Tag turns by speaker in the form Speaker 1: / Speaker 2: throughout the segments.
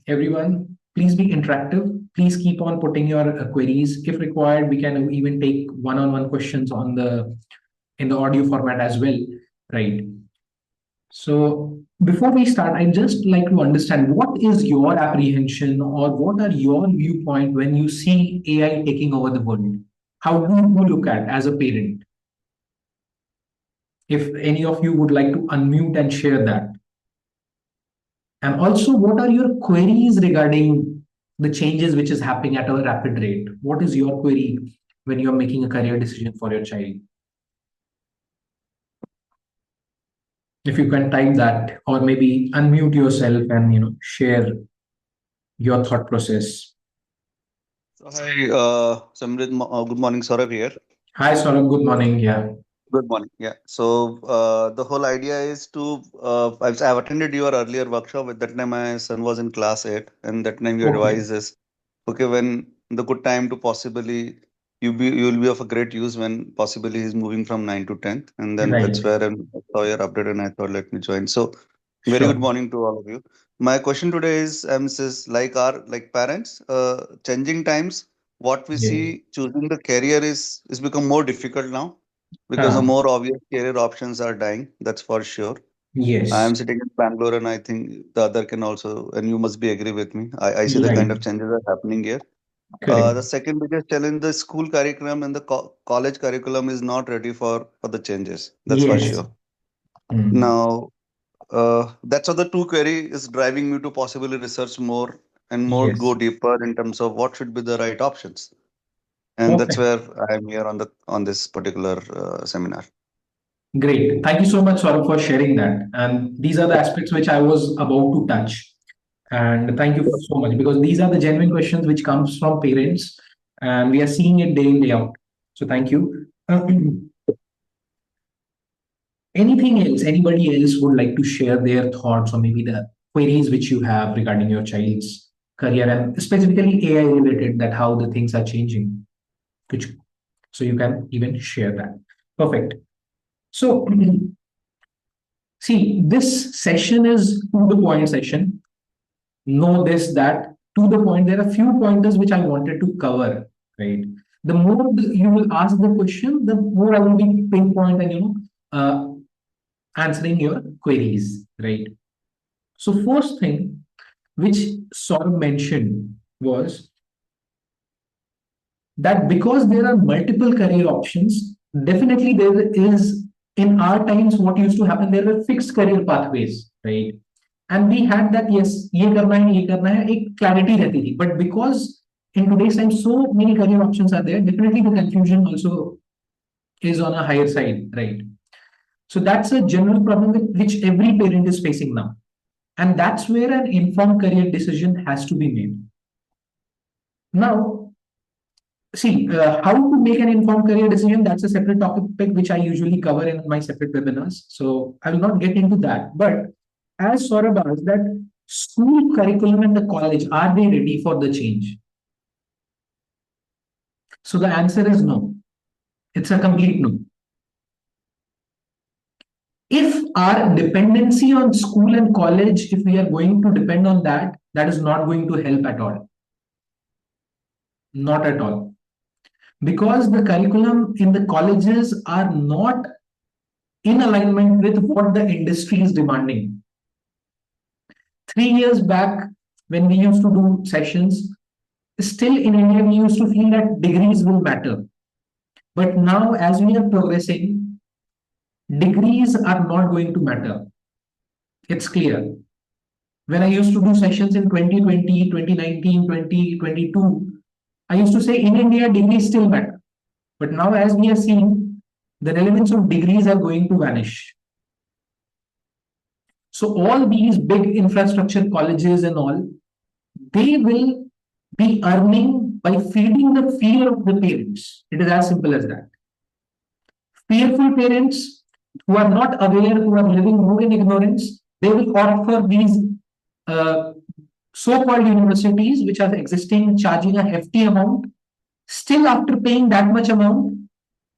Speaker 1: Everyone, please be interactive. Please keep on putting your queries. If required, we can even take one-on-one questions on the in the audio format as well, right? So before we start, I just like to understand what is your apprehension or what are your viewpoint when you see AI taking over the world? How do you look at as a parent? If any of you would like to unmute and share that. And also, what are your queries regarding the changes which is happening at a rapid rate? What is your query when you're making a career decision for your child? If you can type that, or maybe unmute yourself and share your thought process.
Speaker 2: So hi, Samrit, good morning, Saurabh here.
Speaker 1: Hi, Saurabh. Good morning. Yeah.
Speaker 2: Good morning. Yeah. So the whole idea is to I've attended your earlier workshop. At that time, my son was in class 8, and that time you
Speaker 1: Okay.
Speaker 2: advise is okay when the good time to possibly you will be of a great use when possibly he's moving from 9 to 10th, and then that's
Speaker 1: Right.
Speaker 2: where I saw your update, and I thought let me join. So very good
Speaker 1: Sure.
Speaker 2: morning to all of you. My question today is like our like parents changing times. What we
Speaker 1: Yes.
Speaker 2: see choosing the career is become more difficult now because the
Speaker 1: Huh.
Speaker 2: more obvious career options are dying. That's for sure. I
Speaker 1: Yes.
Speaker 2: am sitting in Bangalore, and I think the other can also, and you must be agree with me. I see the
Speaker 1: Right.
Speaker 2: kind of changes are happening here.
Speaker 1: Correct.
Speaker 2: The second biggest challenge, the school curriculum and the college curriculum is not ready for the changes. That's for
Speaker 1: Yes.
Speaker 2: sure.
Speaker 1: Hmm.
Speaker 2: Now, that's how the two query is driving me to possibly research more and more go
Speaker 1: Yes.
Speaker 2: deeper in terms of what should be the right options. And that's
Speaker 1: Perfect.
Speaker 2: where I am here on this particular seminar.
Speaker 1: Great. Thank you so much, Saurabh, for sharing that. And these are the aspects which I was about to touch. And thank you so much because these are the genuine questions which comes from parents, and we are seeing it day in day out. So thank you. Anything else? Anybody else would like to share their thoughts or maybe the queries which you have regarding your child's career and specifically AI related, that how the things are changing? Which so you can even share that. Perfect. So see, this session is to the point session. Know this that to the point. There are few pointers which I wanted to cover. Right. The more you will ask the question, the more I will be pinpoint and answering your queries. Right. So first thing which Saurabh mentioned was that because there are multiple career options, definitely there is in our times what used to happen, there were fixed career pathways, right? And we had that, yes, ये करना है एक clarity रहती थी. But because in today's time so many career options are there, definitely the confusion also is on a higher side, right? So that's a general problem with which every parent is facing now. And that's where an informed career decision has to be made. Now, see, how to make an informed career decision, that's a separate topic which I usually cover in my separate webinars. So I will not get into that. But as Saurabh asked, that school curriculum and the college, are they ready for the change? So the answer is no. It's a complete no. If our dependency on school and college, if we are going to depend on that, that is not going to help at all. Not at all. Because the curriculum in the colleges are not in alignment with what the industry is demanding. 3 years back, when we used to do sessions, still in India, we used to feel that degrees will matter. But now, as we are progressing, degrees are not going to matter. It's clear. When I used to do sessions in 2020, 2019, 2022, I used to say in India, degrees still matter. But now, as we are seeing, the relevance of degrees are going to vanish. So all these big infrastructure colleges and all, they will be earning by feeding the fear of the parents. It is as simple as that. Fearful parents who are not aware, who are living more in ignorance, they will offer these uh, so-called universities which are existing, charging a hefty amount. Still, after paying that much amount,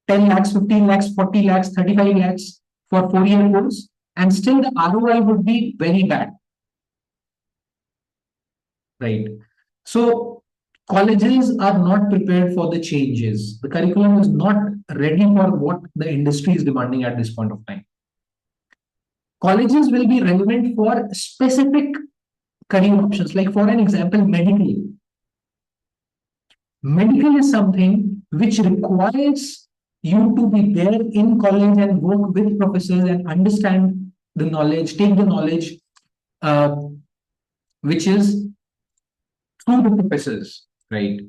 Speaker 1: 10 lakhs, 15 lakhs, 40 lakhs, 35 lakhs for 4-year course, and still the ROI would be very bad. right? So colleges are not prepared for the changes. The curriculum is not ready for what the industry is demanding at this point of time. Colleges will be relevant for specific career options, like for an example, medical. Medical is something which requires you to be there in college and work with professors and understand the knowledge, take the knowledge, uh, which is through the professors, right?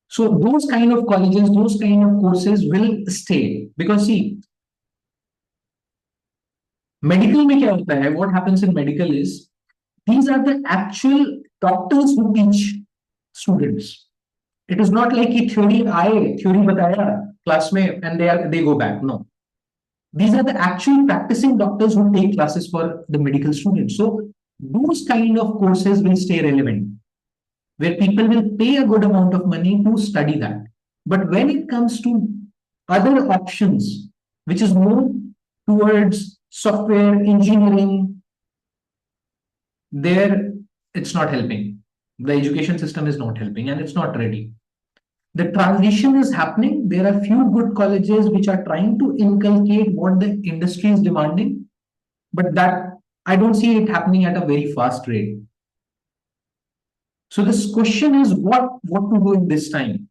Speaker 1: So those kind of colleges, those kind of courses will stay because see, medical में क्या होता है? What happens in medical is these are the actual doctors who teach students. It is not like कि theory आए, theory बताया class में and they go back. No, these are the actual practicing doctors who take classes for the medical students. So those kind of courses will stay relevant, where people will pay a good amount of money to study that. But when it comes to other options, which is more towards software engineering, there it's not helping. The education system is not helping and it's not ready. The transition is happening. There are few good colleges which are trying to inculcate what the industry is demanding, but that I don't see it happening at a very fast rate. So this question is what to do in this time?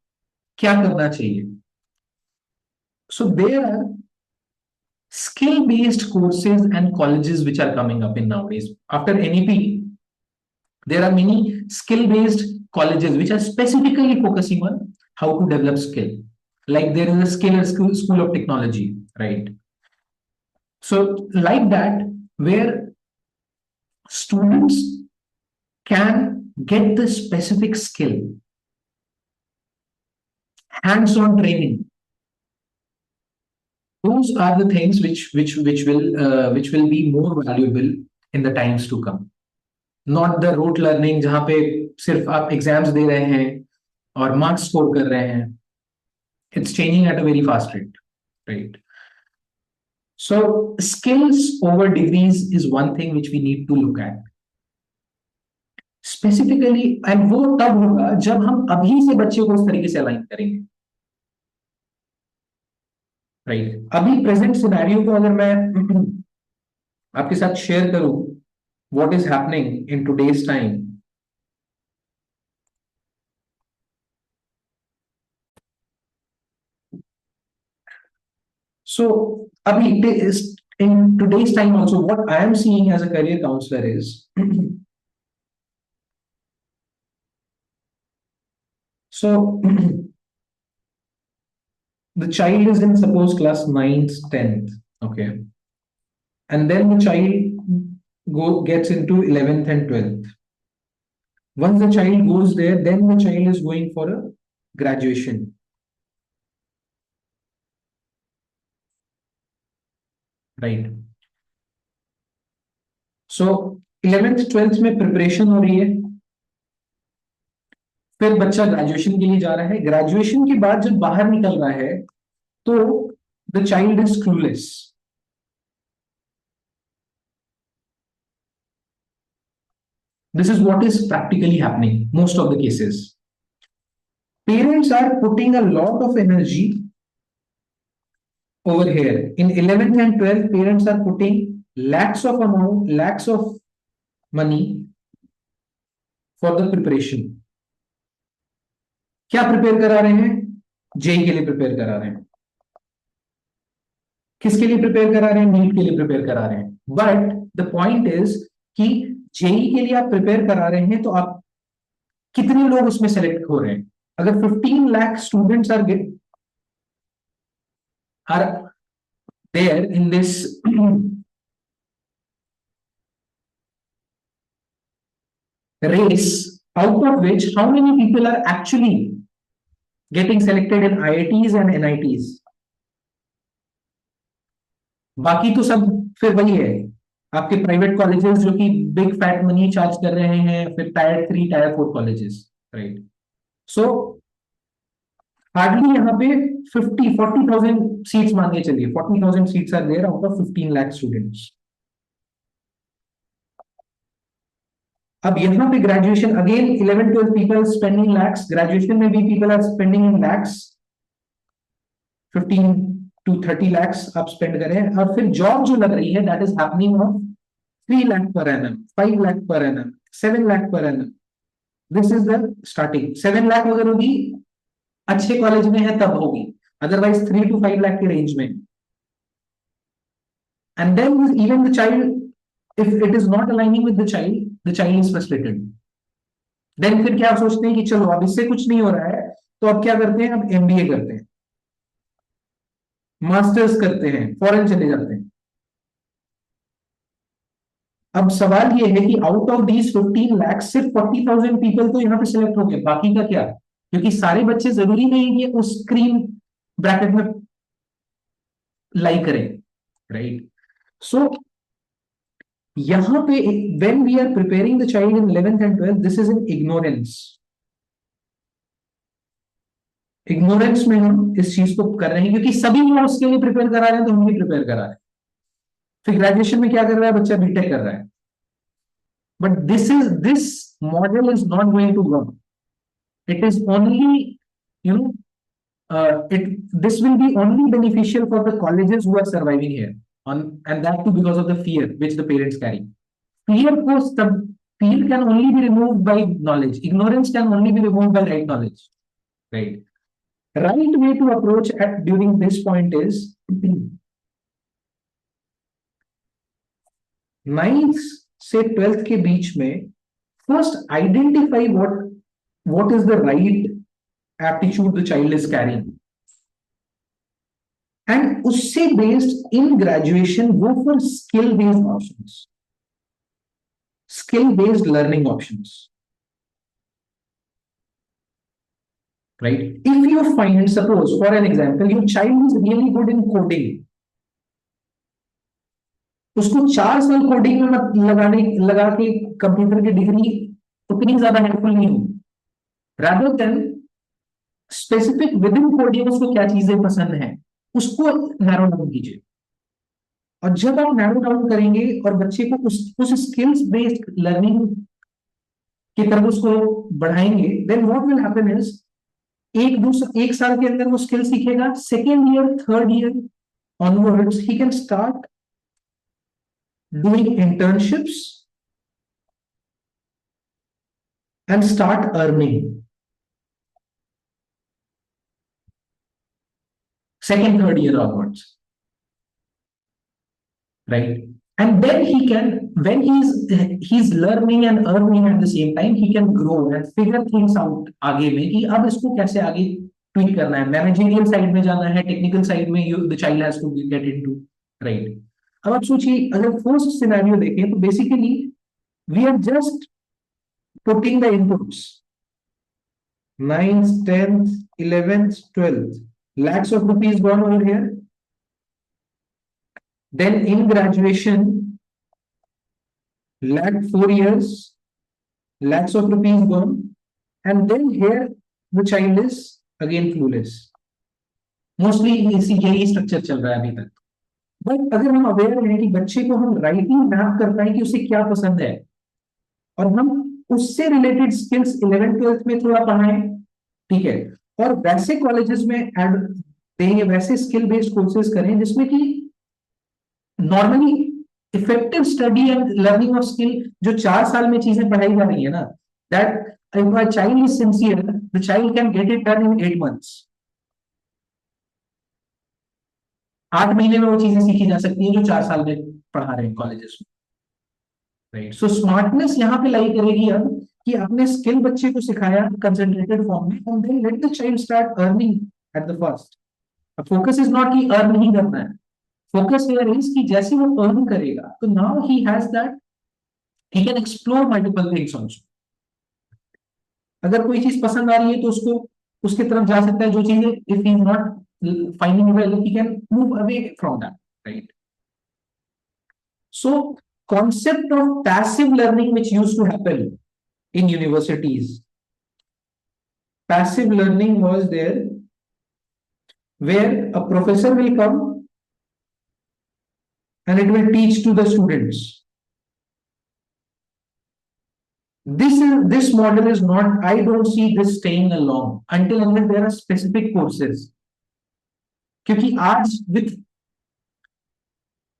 Speaker 1: क्या करना चाहिए? So there are skill-based courses and colleges which are coming up in nowadays. After NEP, there are many skill-based colleges which are specifically focusing on how to develop skill. Like there is a school of technology, right? So like that, where students can get the specific skill, hands-on training. Those are the things which will be more valuable in the times to come. Not the rote learning जहाँ पे सिर्फ आप exams दे रहे हैं और marks score कर रहे हैं. It's changing at a very fast rate, right? So skills over degrees is one thing which we need to look at. Specifically, and वो तब होगा जब हम अभी से बच्चे को उस तरीके से अलाइन करेंगे, राइट? अभी प्रेजेंट सिनेरियो को अगर मैं आपके साथ शेयर करूं, what is happening in today's time. So abhi in today's time also, what I am seeing as a career counselor is so the child is in suppose class 9th, 10th, okay, and then the child gets into 11th and 12th. Once the child goes there, then the child is going for a graduation. Right. So 11th 12th में preparation हो रही है, फिर बच्चा graduation के लिए जा रहा है. ग्रेजुएशन के बाद जब बाहर निकल रहा है तो the child is clueless. This is what is practically happening most of the cases. Parents are putting a lot of energy over here. In 11th and 12th, parents are putting lakhs of money for the preparation. क्या prepare करा रहे हैं? JEE के लिए prepare करा रहे हैं. किसके लिए प्रिपेयर करा रहे हैं? नीट के लिए प्रिपेयर करा रहे हैं. बट द पॉइंट इज कि जेई के लिए आप प्रिपेयर करा रहे हैं तो आप कितने लोग उसमें सेलेक्ट हो रहे हैं? अगर 15 lakh students are there in this race, out of which how many people are actually getting selected in IITs and NITs? बाकी तो सब फिर वही है, आपके प्राइवेट कॉलेजेस जो कि बिग फैट मनी चार्ज कर रहे हैं, फिर tier 3 tier 4 colleges, right? So hardly यहाँ पे 40,000 सीट्स मान के चलिए, 40,000 seats are there out of 15 lakh students. अब यहाँ पे graduation again 11-12 people spending lakhs, graduation में भी people are spending in lakhs, 15 to 30 lakhs आप स्पेंड करें, और फिर जॉब जो लग रही है that is happening of 3 lakh per annum, 5 lakh per annum, 7 lakh per annum. This is the starting. 7 lakh अगर होगी अच्छे कॉलेज में है तब होगी, अदरवाइज 3 to 5 लाख के रेंज में. And then even the child, if it is not aligning with the child is frustrated. Then फिर क्या सोचते हैं कि चलो अब इससे कुछ नहीं हो रहा है, तो अब क्या करते हैं, अब एमबीए करते हैं, मास्टर्स करते हैं, फॉरेन चले जाते हैं. अब सवाल ये है कि आउट ऑफ दीज 15 लाख सिर्फ 40,000 पीपल तो यहाँ पे सिलेक्ट हो गए, बाकी का क्या? क्योंकि सारे बच्चे जरूरी नहीं कि उस स्क्रीन ब्रैकेट में लाई करें, राइट? सो यहां पे when we are preparing the child in 11th and 12th, this is in ignorance. Ignorance में हम इस चीज को कर रहे हैं, क्योंकि सभी लोग उसके लिए प्रिपेयर करा रहे हैं, तो हम भी प्रिपेयर करा रहे हैं. फिर ग्रेजुएशन में क्या कर रहा है बच्चा? बीटेक कर रहा है. But this model is not going to work. It is only, you know, this will be only beneficial for the colleges who are surviving here, and that too because of the fear which the parents carry. Fear can only be removed by knowledge. Ignorance can only be removed by right knowledge. Right. Right way to approach at during this point is 9th से 12th के बीच में first identify what is the right aptitude the child is carrying, and उससे based in graduation go for skill based options, skill based learning options. Right? If you find, suppose for an example, your child is really good in coding, उसको 4 साल coding में मत लगा के computer की degree उतनी ज्यादा हेल्पफुल नहीं होगी. Rather than specific with in coding उसको क्या चीजें पसंद है, उसको नैरो डाउन कीजिए. और जब आप नैरो डाउन करेंगे और बच्चे को उस स्किल्स बेस्ड लर्निंग की तरफ उसको बढ़ाएंगे, then what will happen is एक साल के अंदर वो स्किल सीखेगा, second year third year onwards he can start doing internships and start earning. Second, third year onwards, right? And then he can, when he's learning and earning at the same time, he can grow and figure things out आगे में कि अब इसको कैसे आगे tweet करना है, managerial side में जाना है, टेक्निकल साइड में the child has to get into, right? अब आप सोचिए, अगर फर्स्ट सिनेरियो देखें तो basically we are just putting the inputs 9th 10th 11th 12th, lakhs of rupees gone over here. Then in graduation, lakh 4 years, lakhs of rupees gone, and then here the child is again clueless. Mostly यही structure चल रहा है अभी तक. But अगर हम aware हैं कि बच्चे को हम राइटिंग मैप कर पाए कि उसे क्या पसंद है, और हम उससे रिलेटेड स्किल्स 11th-12th में थोड़ा पढ़ाएं, ठीक है, और वैसे कॉलेजेस में ऐड देंगे, वैसे स्किल बेस्ड कोर्सेज करें जिसमें कि normally effective study and learning of skill जो 4 साल में चीजें पढ़ाई जा रही है ना, that if a child is sincere, the child can get it done in 8 months. 8 महीने में वो चीजें सीखी जा सकती है जो 4 साल में पढ़ा रहे हैं कॉलेजेस में, राइट? सो स्मार्टनेस यहाँ पे लाई करेगी अब कि आपने स्किल बच्चे को सिखाया कंसंट्रेटेड फॉर्म में, and then let the child start earning at the first. Focus is not कि अर्न नहीं करना है, फोकस हियर इज कि जैसे वो अर्न करेगा तो now he has that, he can explore multiple things also. अगर कोई चीज पसंद आ रही है तो उसको उसके तरफ जा सकता है, जो चीजें if he is not finding well he can move away from that, right? So concept of passive learning which used to happen in universities, passive learning was there where a professor will come and it will teach to the students. This model is not, I don't see this staying along until unless there are specific courses. क्योंकि आज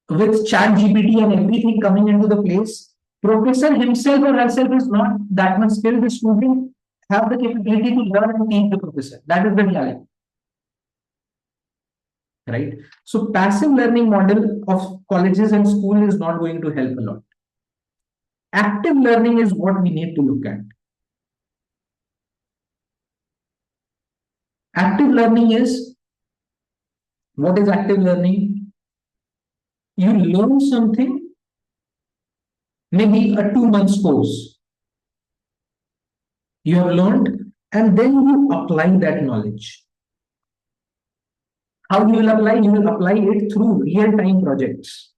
Speaker 1: with chat GPT and everything coming into the place, professor himself or herself is not that much skilled. The student have the capability to learn and teach the professor. That is the reality. Right? So passive learning model of colleges and school is not going to help a lot. Active learning is what we need to look at. Active learning is, what is active learning? You learn something, maybe a 2 months course. You have learned and then you apply that knowledge. How you will apply? You will apply it through real-time projects.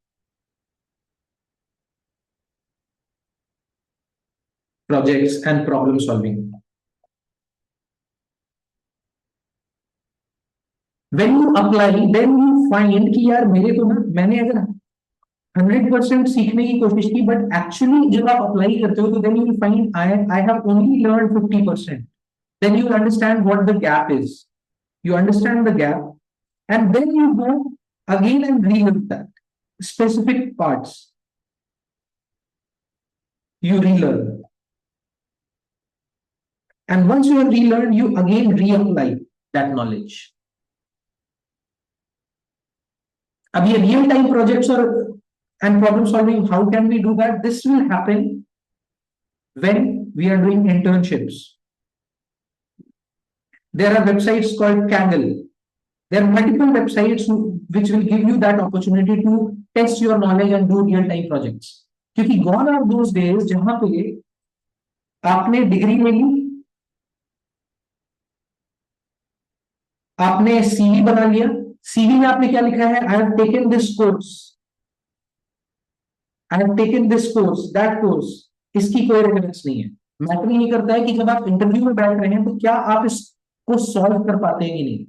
Speaker 1: Projects and problem solving. When you apply, then you find कि यार मेरे को ना मैंने अगर 100% सीखने की कोशिश की, but actually जब आप apply करते हो तो then you will find I have only learned 50%. Then you will understand what the gap is. You understand the gap, and then you go again and relearn that specific parts. You relearn, and once you have relearned, you again reapply that knowledge. अब ये real time projects and problem solving, how can we do that? This will happen when we are doing internships. There are websites called Kaggle. There are multiple websites which will give you that opportunity to test your knowledge and do real time projects. क्योंकि gone are those days जहां पे आपने degree ले ली, आपने CV बना लिया, CV में आपने क्या लिखा है? I have taken this course, I have taken this course, that course. इसकी कोई रेफरेंस नहीं है. मैटर नहीं करता है कि जब आप इंटरव्यू में बैठ रहे हैं तो क्या आप इसको सॉल्व कर पाते हैं कि नहीं.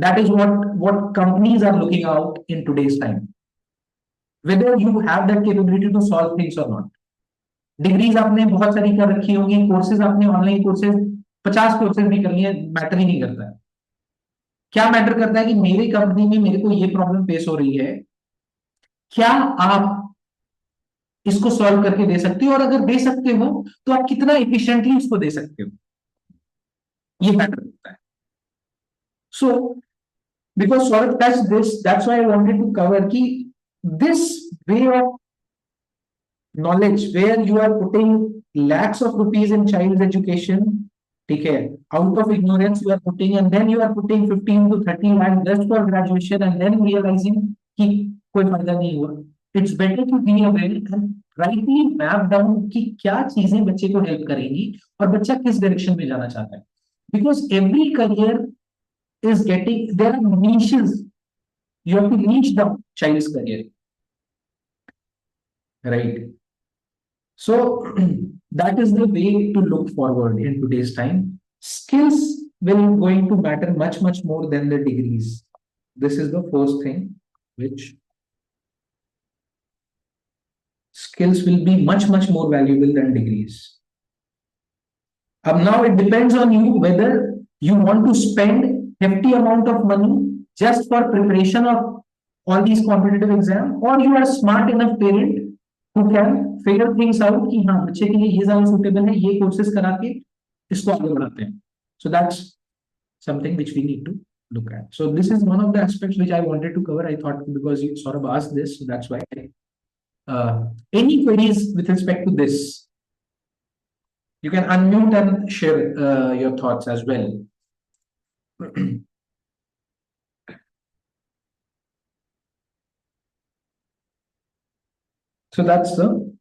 Speaker 1: That is what companies are looking out in today's time. Whether you have that capability to solve things or not. Degrees आपने बहुत सारी कर रखी होंगी, कोर्सेज आपने ऑनलाइन कोर्सेज 50 कोर्सेज भी कर लिए, मैटर ही नहीं करता है. क्या मैटर करता है कि मेरी कंपनी में मेरे को ये प्रॉब्लम फेस हो रही है, क्या आप इसको सॉल्व करके दे सकते हो, और अगर दे सकते हो तो आप कितना एफिशिएंटली इसको दे सकते हो, ये मैटर करता है. So because solve touch this, that's why I wanted to cover कि this way of knowledge where you are putting lakhs of rupees in child's education, ठीक है, out of ignorance you are putting, and then you are putting 15 to 30 lakh just for graduation and then realizing कि कोई फायदा नहीं हुआ. It's better to be aware and rightly map down कि क्या चीजें बच्चे को हेल्प करेंगी और बच्चा किस डायरेक्शन में जाना चाहता है. Because every career is getting, there are niches, you have to niche the child's career, right? So that is the way to look forward in today's time. Skills will going to matter much more than the degrees. This is the first thing, which skills will be much more valuable than degrees. Now it depends on you whether you want to spend hefty amount of money just for preparation of all these competitive exams, or you are smart enough parent who can figure things out कि हाँ बच्चे के लिए ये ज्यादा suitable है, ये courses करा के इसको आगे बढ़ाते हैं. So that's something which we need to look at. So this is one of the aspects which I wanted to cover. I thought because you sort of asked this, so that's why. Any queries with respect to this? You can unmute and share your thoughts as well. So that's the.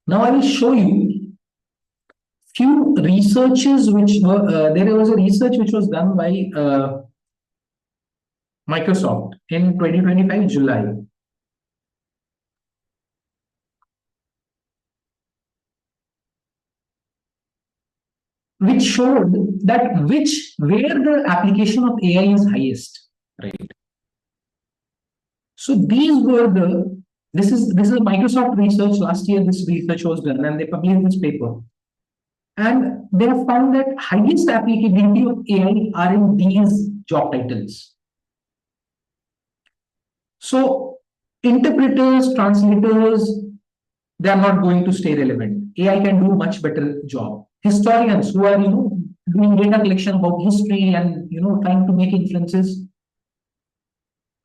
Speaker 1: Now I will show you few researches which were, there was a research which was done by Microsoft in 2025 July. Which showed that where the application of AI is highest, right? So these were the This is Microsoft research. Last year, this research was done, and they published this paper. And they have found that highest applicability of AI are in these job titles. So interpreters, translators, they are not going to stay relevant. AI can do much better job. Historians who are doing data collection about history and trying to make inferences,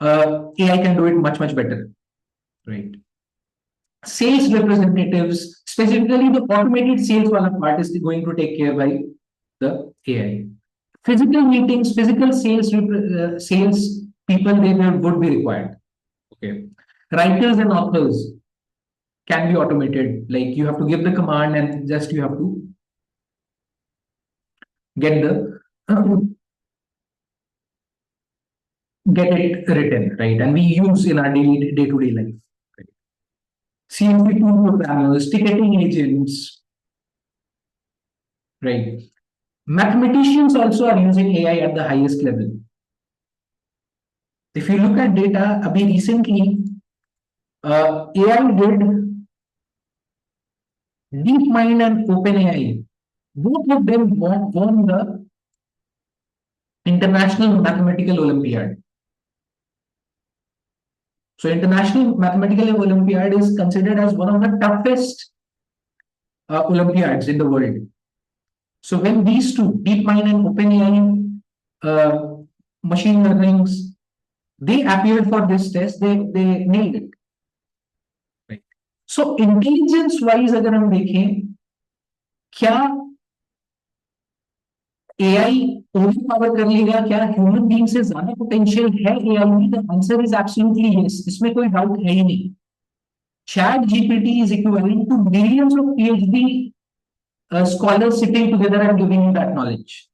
Speaker 1: AI can do it much better, right? Sales representatives, specifically the automated sales wala part is going to take care by the AI. Physical meetings, physical sales people, they would be required. Okay. Writers and authors can be automated. Like you have to give the command and just you have to get it written, right? And we use in our daily day-to-day life. Right? CNC tool programmers, ticketing agents, right? Mathematicians also are using AI at the highest level. If you look at data, abhi recently, AI did DeepMind and OpenAI. Both of them won the International Mathematical Olympiad. So International Mathematical Olympiad is considered as one of the toughest Olympiads in the world. So when these two, DeepMind and OpenAI machine learnings, they appeared for this test, they nailed it. Right. So intelligence wise अगर हम देखें, क्या AI over power कर लेगा, क्या human being से ज्यादा potential है AI में? The answer is absolutely yes. इसमें कोई डाउट है ही नहीं. Chat GPT is equivalent to millions of PhD scholars sitting together and giving you that knowledge.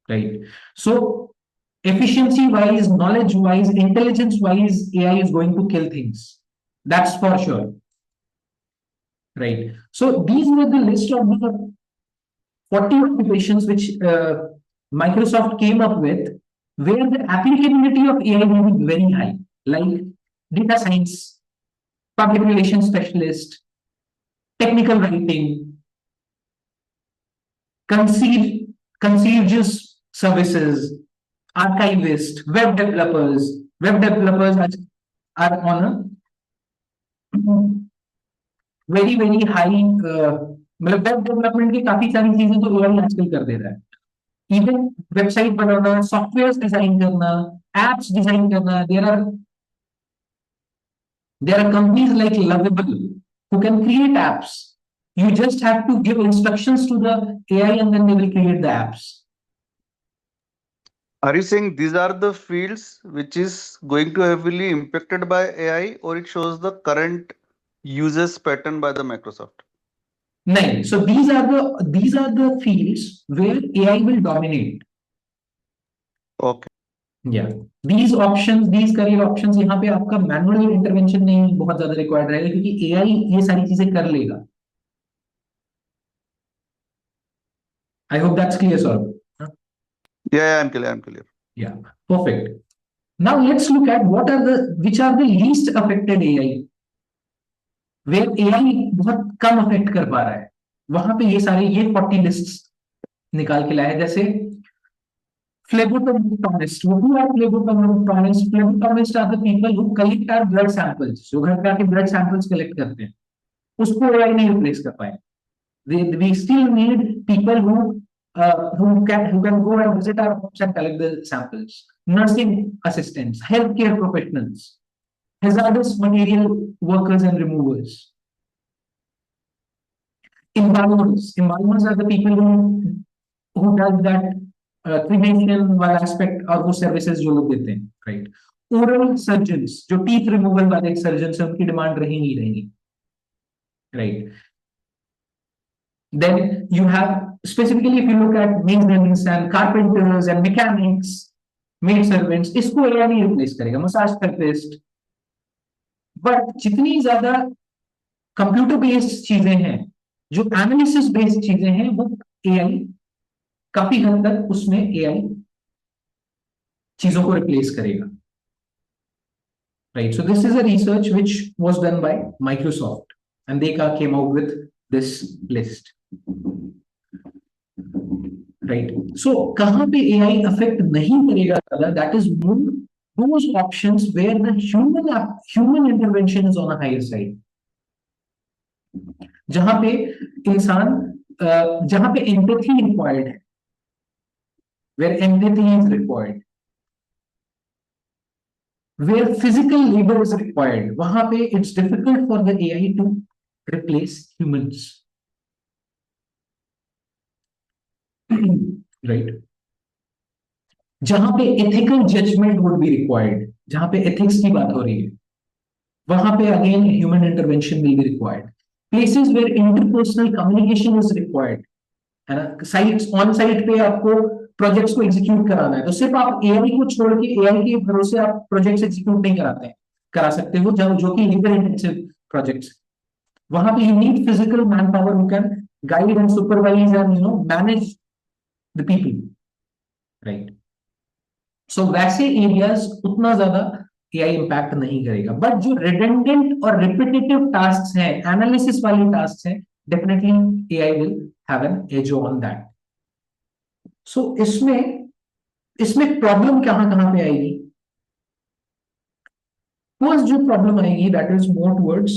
Speaker 1: Right. So efficiency wise, knowledge wise, intelligence wise, AI is going to kill things. That's for sure. Right. So these were the list of the 40 occupations which Microsoft came up with, where the applicability of AI will be very high, like data science, public relations specialist, technical writing, concierge services, archivist, web developers. Web developers are on a very high. मतलब web development की काफी सारी चीजें तो AI आजकल कर दे रहा है. इवन वेबसाइट बनाना, सॉफ्टवेयर डिजाइन करना, एप्स डिजाइन करना. There are companies like Lovable who can create apps. You just have to give instructions to the AI and then they will create the apps.
Speaker 2: Are you saying these are the fields which is going to heavily impacted by AI, or it shows the current users pattern by the Microsoft?
Speaker 1: No, so these are the fields where AI will dominate.
Speaker 2: Okay.
Speaker 1: Yeah, these options, these career options, यहाँ पे आपका manual intervention नहीं बहुत ज्यादा required रहेगा क्योंकि AI ये सारी चीजें कर लेगा. I hope that's clear, sir.
Speaker 2: Yeah, I'm clear.
Speaker 1: Yeah, perfect. Now let's look at which are the least affected AI, where AI बहुत कम अफेक्ट कर पा रहा है. वहां पे ये 40 लिस्ट्स निकाल के लाया. जैसे phlebotomists. Who are phlebotomists? Phlebotomists are the people who collect our blood samples. जो घर पे आके blood samples collect करते हैं, उसको AI नहीं replace कर पाए. We still need people who can go and visit our homes and collect the samples. Nursing assistants, healthcare professionals, hazardous material workers and removers. Embalmers are the people who does that cremation वाला aspect और वो services जो लोग देते हैं, right? Oral surgeons, जो teeth removal वाले surgeons हैं, उनकी demand रहेंगी, right? Then you have, specifically if you look at maintenance and carpenters and mechanics, maid servants, इसको AI नहीं replace करेगा. Massage therapist. But जितनी ज्यादा कंप्यूटर बेस्ड चीजें हैं, जो एनालिसिस बेस्ड चीजें हैं, वो AI काफी हद तक उसमें AI चीजों को रिप्लेस करेगा. right? So this is a research which was done by Microsoft, and they came out with this list, right? So कहाँ पे AI affect नहीं करेगा ज़्यादा? That is more those options where the human intervention is on a higher side. जहां पे इंसान जहां पे empathy required है, where empathy is required, where physical labor is required, वहां पे it's difficult for the AI to replace humans. Right? जहां पे ethical judgment would be required, जहां पे ethics की बात हो रही है, वहां पे again human intervention will be required. Places where interpersonal communication is required, है ना, साइट्स ऑन साइट पे आपको प्रोजेक्ट्स को एग्जीक्यूट कराना है, तो सिर्फ आप एआई को छोड़ के एआई के भरोसे आप प्रोजेक्ट्स एग्जीक्यूट नहीं करा सकते हो, जो कि लेबर इंटेंसिव प्रोजेक्ट्स, वहां पे you need physical man power who can guide and supervise and manage the people, right? So वैसे एरियाज उतना ज्यादा एआई इंपैक्ट नहीं करेगा, बट जो रिडंडेंट और रिपीटेटिव टास्क हैं, एनालिसिस वाले टास्क हैं, definitely AI will have an edge on that. So इसमें प्रॉब्लम कहां कहां पे आएगी? फर्स्ट जो प्रॉब्लम आएगी that is more towards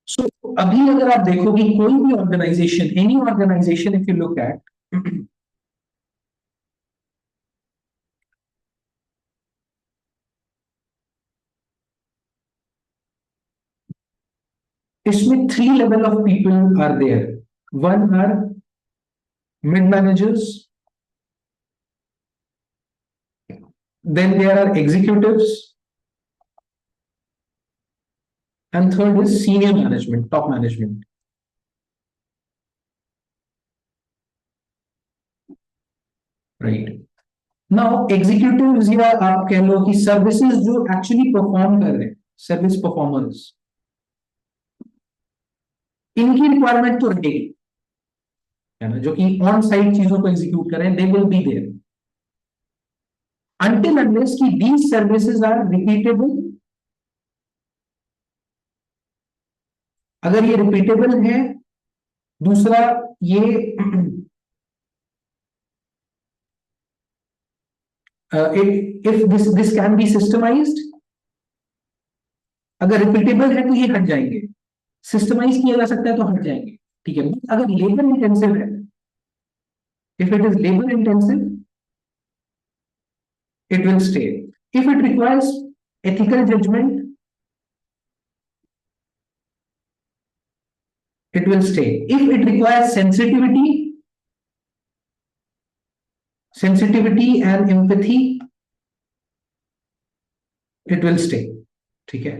Speaker 1: so अभी अगर आप देखो कि कोई भी organisation, any organisation, if you look at, इसमें 3 level of people are there. One are mid managers, then there are executives, and third is senior management, top management. Right? Now executives या आप कह लो कि सर्विसेज जो actually perform कर रहे हैं, service performers, इनकी रिक्वायरमेंट तो रहेगी, है ना, जो कि ऑन साइट चीजों को एग्जीक्यूट करें, they will be there until unless कि these services are repeatable. अगर ये रिपीटेबल है, दूसरा ये if this can be systemized, अगर रिपीटेबल है तो ये हट जाएंगे, सिस्टमाइज किया जा सकता है तो हट जाएंगे, ठीक है. अगर लेबर इंटेंसिव है, if it is labour intensive, it will stay. If it requires ethical judgment, it will stay. If it requires sensitivity and empathy, it will stay. ठीक है.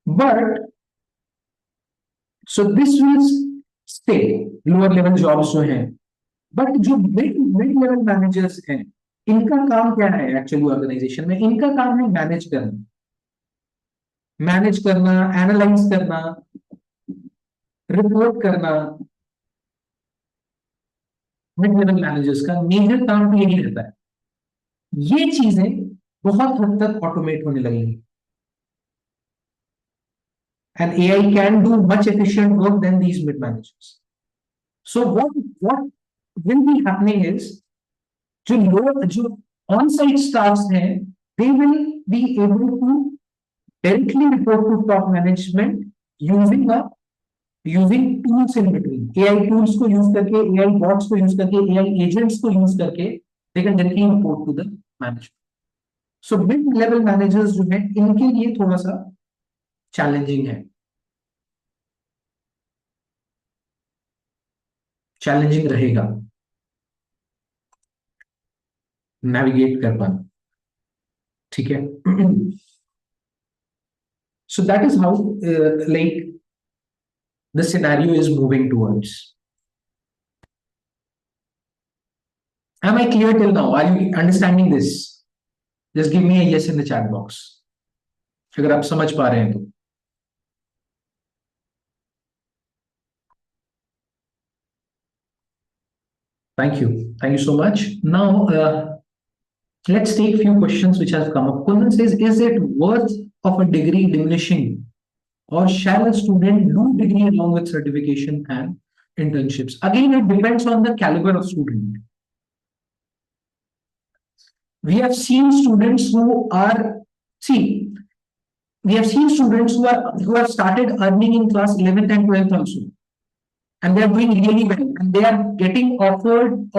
Speaker 1: But so this will stay, lower level jobs जो हैं, but जो mid level managers हैं, इनका काम क्या है एक्चुअली ऑर्गेनाइजेशन में? इनका काम है मैनेज करना, एनालाइज करना, रिपोर्ट करना. मिड लेवल मैनेजर्स का मेजर काम तो यही रहता है. ये चीजें बहुत हद तक ऑटोमेट होने लगेंगी, and AI can do much efficient work than these mid managers. So what will be happening is, जो ऑन साइट स्टाफ्स हैं, they will be able to directly report to top management using tools in between. AI tools को use करके, AI bots को use करके, AI agents को use करके they can directly report to the management. So mid level managers जो है, इनके लिए थोड़ा सा चैलेंजिंग है, चैलेंजिंग रहेगा नेविगेट कर पाना, ठीक है. So that is how like the scenario is moving towards. Am I clear till now? Are you understanding this? Just give me a yes in the chat box अगर आप समझ पा रहे हैं तो. Thank you. Thank you so much. Now, let's take a few questions which have come up. Kundan says, is it worth of a degree diminishing, or shall a student do degree along with certification and internships? Again, it depends on the caliber of student. We have seen students who are, see, we have seen students who have started earning in class 11th and 12th also, and they are doing really well, and they are getting offered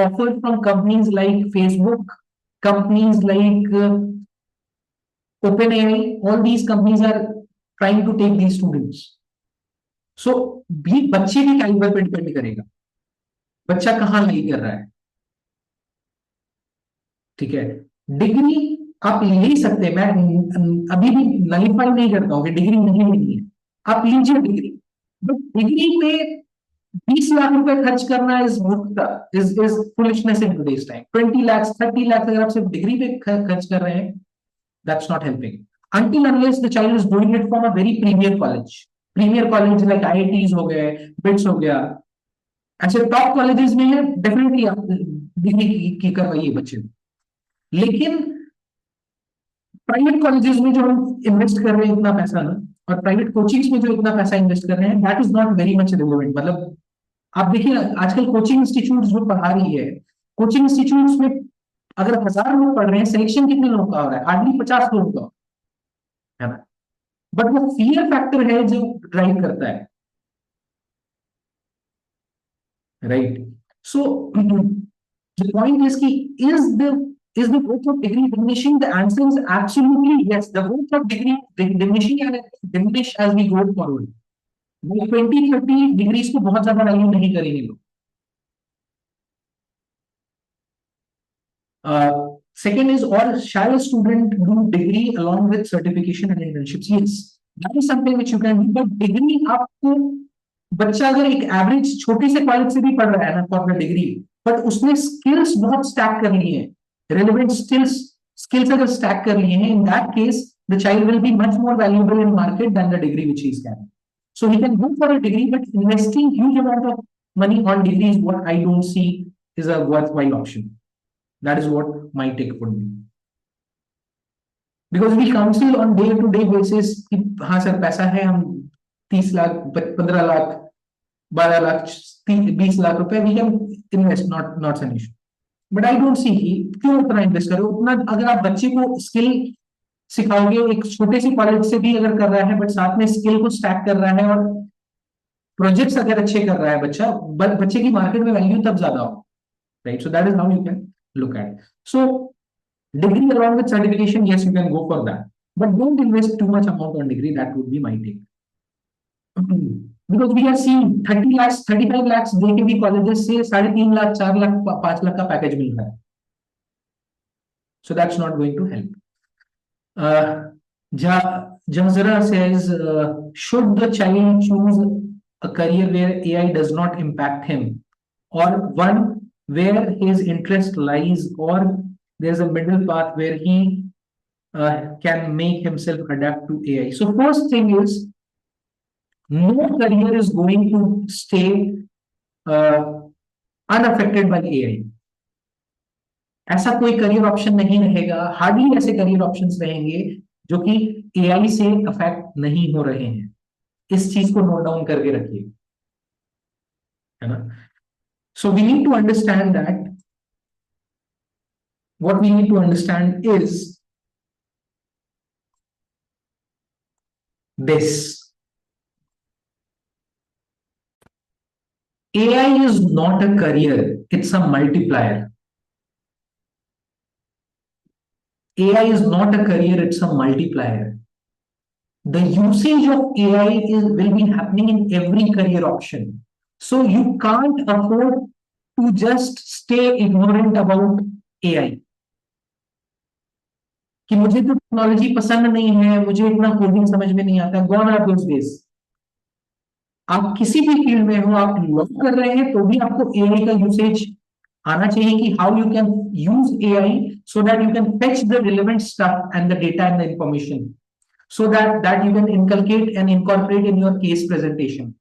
Speaker 1: from companies like Facebook, companies like OpenAI. All these companies are trying to take these students. So भी बच्चे के calibre पे depend करेगा, बच्चा कहाँ लाई कर रहा है. ठीक है, डिग्री आप ले ही सकते हैं, मैं अभी भी नलीफाई नहीं करता हूँ कि डिग्री नहीं लेनी है, आप लीजिए डिग्री, बट डिग्री पे 20 लाख रुपए खर्च करना is foolishness in today's time. 20 lakh 30 lakh अगर आप सिर्फ डिग्री पे खर्च कर रहे हैं, that's not helping until unless the child is doing it from a very premier college like IITs हो गए, बिट्स हो गया, ऐसे टॉप कॉलेजेस में है, डेफिनेटली आप डिग्री की करवाइए बच्चे. लेकिन प्राइवेट कॉलेजेस में जो हम इन्वेस्ट कर रहे हैं इतना पैसा ना, और प्राइवेट कोचिंग्स में जो इतना पैसा इन्वेस्ट कर रहे हैं, that is not very much relevant. मतलब आप देखिए आजकल कोचिंग इंस्टीट्यूट जो पढ़ा रही है, कोचिंग इंस्टीट्यूट में अगर 1000 लोग पढ़ रहे हैं, सिलेक्शन कितने लोगों का हो रहा है? हार्डली 50 लोगों का है ना. बट वो फियर फैक्टर है जो ड्राइव करता है, right. So the point is कि is the worth of degree diminishing? The answer is absolutely yes. The worth of degree diminishing and diminish as we go forward. 20-30 degrees को बहुत ज्यादा value नहीं करेंगे लोग. Second is, or shall a student do degree along with certification and internships? Yes, that is something which you can do. But degree आपको, बच्चा अगर एक एवरेज छोटे से कॉलेज से भी पढ़ रहा है ना फॉर द डिग्री, बट उसने स्किल्स बहुत स्टैक कर लिए हैं, relevant skills अगर स्टैक कर लिए हैं, in that case the child will be much more valuable in market than the degree which he is carrying. So he can go for a degree, but investing huge amount of money on degree is what I don't see is a worthwhile option. That is what my take would be. Because we counsel on day-to-day basis कि हाँ sir पैसा है, हम 30 लाख 15 लाख 12 लाख 20 लाख रुपए we can invest, not an issue. But I don't see कि क्यों उतना invest करो. उतना अगर आप बच्चे को स्किल सिखाओगे, एक छोटे से कॉलेज से भी अगर कर रहा है बट साथ में स्किल को स्टैक कर रहा है और प्रोजेक्ट्स अगर अच्छे कर रहा है बच्चा, बच्चे की मार्केट में वैल्यू तब ज्यादा हो, right. So that is how you can look at. So degree along with certification, yes, you can go for that, but don't invest too much amount on degree. That would be my take. Because we have seen 30 lakhs 35 lakhs देके भी colleges से 3.5 लाख 4 लाख 5 लाख का package मिल रहा है. So that's not going to help. Jazara says, should the child choose a career where AI does not impact him, or one where his interest lies, or there's a middle path where he can make himself adapt to AI? So first thing is, no career is going to stay unaffected by AI. ऐसा कोई career option नहीं रहेगा, hardly ऐसे career options रहेंगे जो कि AI से affect नहीं हो रहे हैं. इस चीज को नोट डाउन करके रखिए, है ना. So we need to understand that what we need to understand is this: AI is not a career, it's a multiplier. AI is not a career, it's a multiplier. The usage of AI will be happening in every career option. So you can't afford to just stay ignorant about AI. कि मुझे तो technology पसंद नहीं है, मुझे इतना coding समझ में नहीं आता. Gone are those days. आप किसी भी फील्ड में हो, आप लॉ कर रहे हैं तो भी आपको एआई का यूसेज आना चाहिए कि how you can use AI so that you can fetch the relevant stuff and the data and the information, so that you can inculcate and incorporate in your case presentation.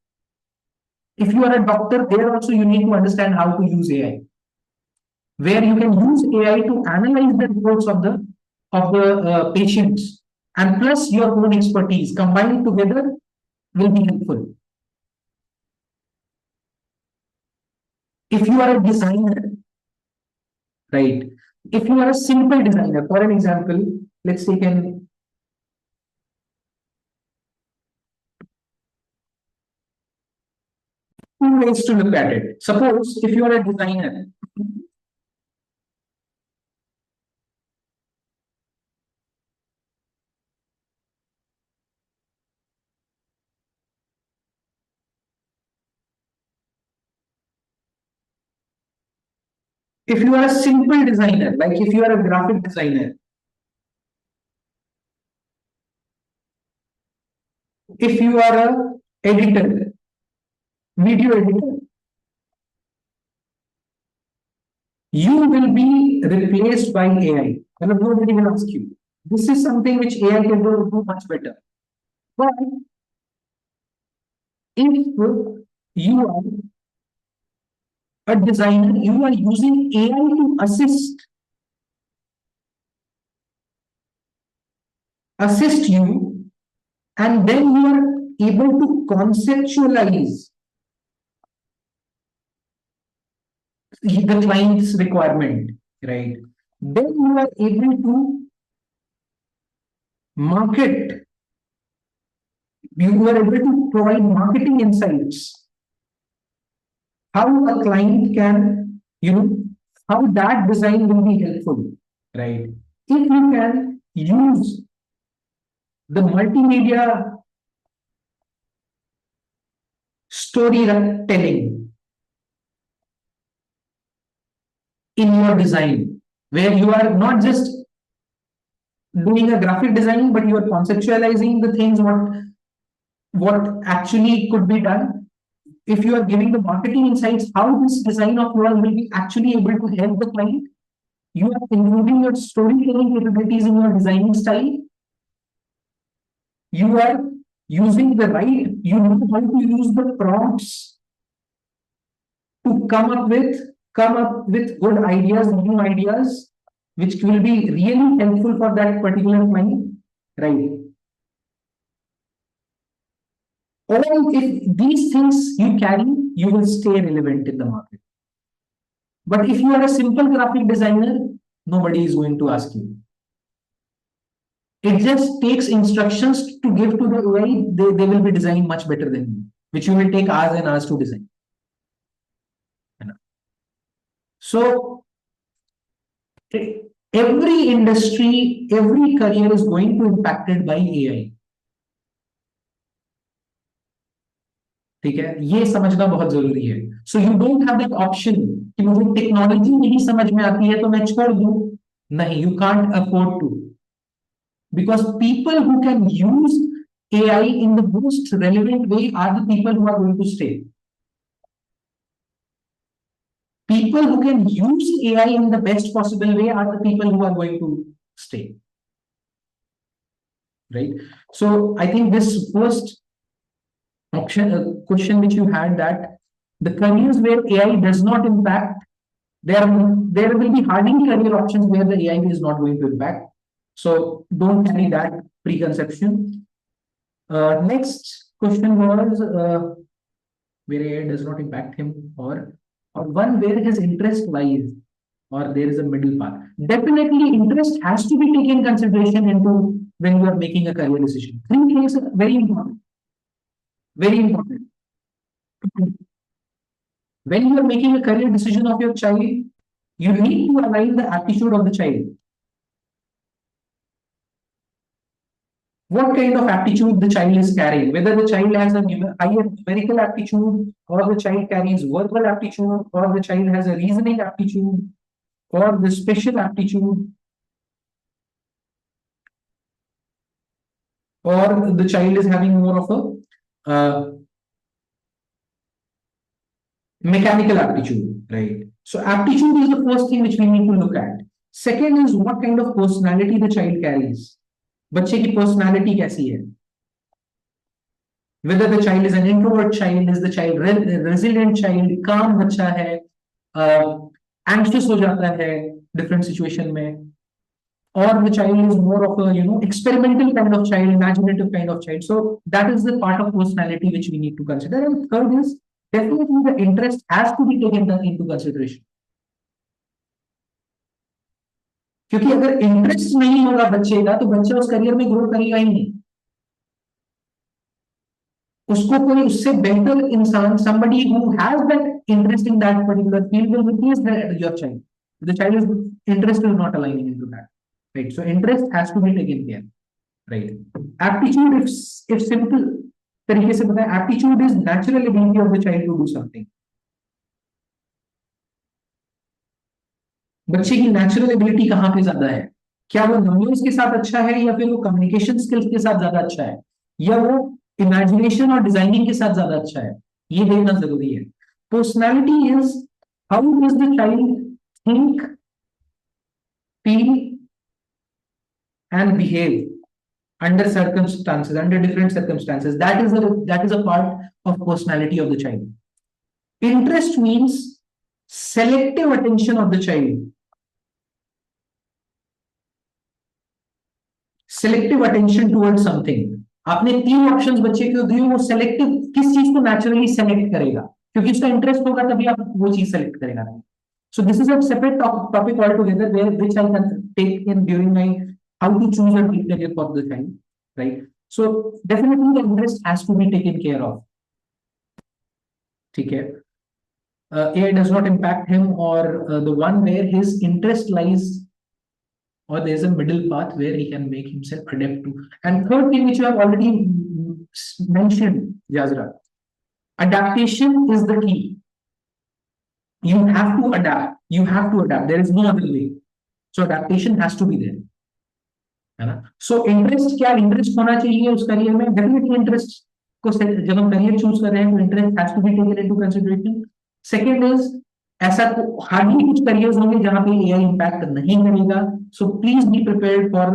Speaker 1: If you are a doctor, there also you need to understand how to use AI. where you can use AI to analyze the reports of the patients, and plus your own expertise combined together will be helpful. If you are a designer, right? If you are a simple designer, for an example, let's take an two ways to look at it. Suppose if you are a designer, if you are a simple designer, like if you are a graphic designer, if you are a editor, video editor, you will be replaced by AI. And nobody will ask you. This is something which AI can do much better. But if you are a designer, you are using AI to assist you, and then you are able to conceptualize the client's requirement, right? Then you are able to market, you are able to provide marketing insights, how a client can, how that design will be helpful, right? If you can use the multimedia storytelling in your design, where you are not just doing a graphic design, but you are conceptualizing the things what actually could be done. If you are giving the marketing insights, how this design of yours will be actually able to help the client. You are improving your storytelling capabilities in your designing style. You are using the right, you know how to use the prompts to come up with good ideas, new ideas, which will be really helpful for that particular client, right? All if these things you carry, you will stay relevant in the market. But if you are a simple graphic designer, nobody is going to ask you. It just takes instructions to give to the AI, they will be designed much better than you, which you will take hours and hours to design. So every industry, every career is going to be impacted by AI. ठीक है, ये समझना बहुत जरूरी है. So you don't have that option कि मुझे technology नहीं समझ में आती है तो मैं छोड़ दूं. नहीं, you can't afford to, because people who can use AI in the most relevant way are the people who are going to stay. People who can use AI in the best possible way are the people who are going to stay. Right? So I think this first question which you had, that the careers where AI does not impact, there will be hardly career options where the AI is not going to impact. So don't carry that preconception. Next question was where AI does not impact him, or one where his interest lies, or there is a middle path. Definitely, interest has to be taken consideration into when you are making a career decision. Three things are very important. Very important. When you are making a career decision of your child, you need to align the aptitude of the child. What kind of aptitude the child is carrying, whether the child has a higher numerical aptitude, or the child carries verbal aptitude, or the child has a reasoning aptitude, or the special aptitude, or the child is having more of a mechanical aptitude, right? So aptitude is the first thing which we need to look at. Second is what kind of personality the child carries. बच्चे की personality कैसी है? Whether the child is an introvert child, is the child resilient child, calm बच्चा है, anxious हो जाता है different situation में, or the child is more of a experimental kind of child, imaginative kind of child. So that is the part of personality which we need to consider. And third is definitely the interest has to be taken into consideration. क्योंकि अगर interest नहीं होगा बच्चे का तो बच्चा उस career में ग्रो करेगा ही नहीं, उसको कोई उससे बेहतर इंसान, somebody who has that interest in that particular field will replace your child. The child's interest is not aligning into that, right? So interest has to be taken care, right? Aptitude, if simple तरीके से बताएं, aptitude is natural ability of the child to do something. बच्चे की natural ability कहाँ पे ज्यादा है? क्या वो नंबर्स के साथ अच्छा है, या फिर वो कम्युनिकेशन स्किल्स के साथ ज्यादा अच्छा है, या वो इमेजिनेशन और डिजाइनिंग के साथ ज्यादा अच्छा है? ये देखना जरूरी है. Personality is how does the child think, feel and behave under circumstances, under different circumstances. That is a part of personality of the child. Interest means selective attention of the child. Selective attention towards something. आपने 3 options बच्चे को दिए, वो selective किस चीज को naturally select करेगा, क्योंकि उसका इंटरेस्ट होगा तभी आप वो चीज सेलेक्ट करेगा. So this is a separate topic altogether, which I can take in during my how to choose a career for the child, right? So definitely the interest has to be taken care of. ठीक है. AI does not impact him, or the one where his interest lies, or there is a middle path where he can make himself adapt to. And third thing which you have already mentioned, Jazra, adaptation is the key. You have to adapt. You have to adapt. There is no other way. So adaptation has to be there. है ना? So interest, क्या interest होना चाहिए उस career में? Definitely interest को जब हम करियर चूज कर रहे हैं तो interest has to be taken into consideration. Second is, ऐसा हार्डली कुछ करियर्स होंगे जहां पे एआई इंपैक्ट नहीं करेगा. So please be prepared for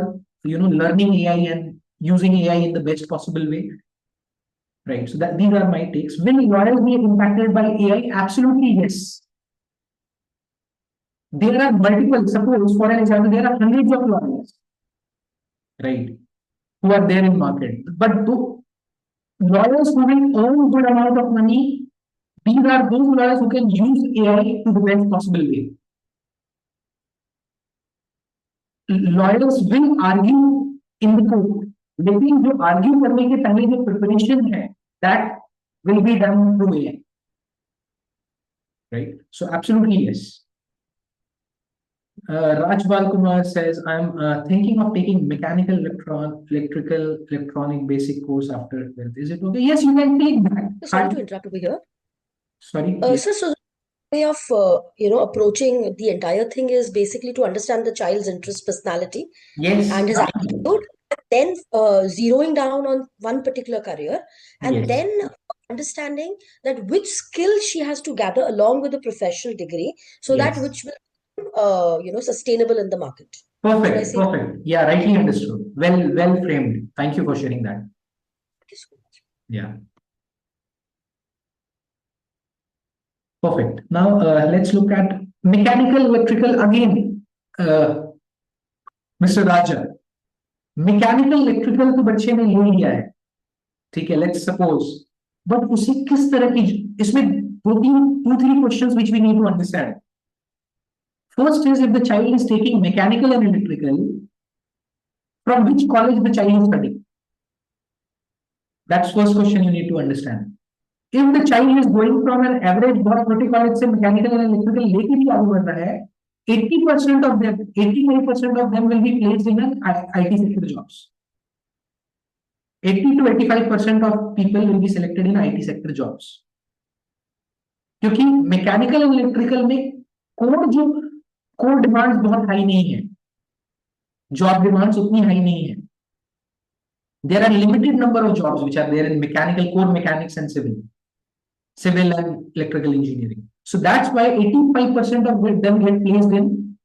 Speaker 1: learning AI and using AI in the best possible way, right? So that these are my takes. Will lawyers be impacted by AI? Absolutely yes. There are multiple, suppose for an example, there are hundreds of lawyers, right, who are there in market, but lawyers who will earn good amount of money, these are those lawyers who can use AI to the best possible way. Lawyers will argue in the court, लेकिन जो argue करने के पहले जो preparation है, that will be done through AI, right? So absolutely yes. Rajbal Kumar says, I'm thinking of taking mechanical, electrical, electronic basic course after 12th. Is it okay? Yes, you can take that.
Speaker 3: Sorry to interrupt over here.
Speaker 1: Sorry. Yes.
Speaker 3: So the way of approaching the entire thing is basically to understand the child's interest, personality,
Speaker 1: Yes.
Speaker 3: and his attitude, then zeroing down on one particular career, and
Speaker 1: Yes.
Speaker 3: then understanding that which skill she has to gather along with the professional degree, so
Speaker 1: Yes.
Speaker 3: that which will sustainable in the market.
Speaker 1: Perfect. Perfect. Yeah, rightly understood. Well framed. Thank you for sharing that.
Speaker 3: Thank you so much.
Speaker 1: Yeah. Perfect. Now let's look at mechanical, electrical again. Mr. Raja, mechanical, electrical तो बच्चे ने ले लिया है, ठीक है, let's suppose, but उसे किस तरह की, इसमें 2-3 questions which we need to understand. First is, if the child is taking mechanical and electrical, from which college the child is studying? That's first question you need to understand. If the child is going from an average बहुत छोटे college से mechanical and electrical लेके भी आगे बढ़ रहा है, 80% of them, 85% of them will be placed in an IT sector jobs. 80 to 85% of people will be selected in IT sector jobs. क्योंकि mechanical and electrical में कोर डिमांड्स बहुत हाई नहीं है, जॉब डिमांड्स उतनी हाई नहीं है. There are limited number of jobs which are there in mechanical, core mechanics and civil and electrical engineering. So that's why 85% of them get placed in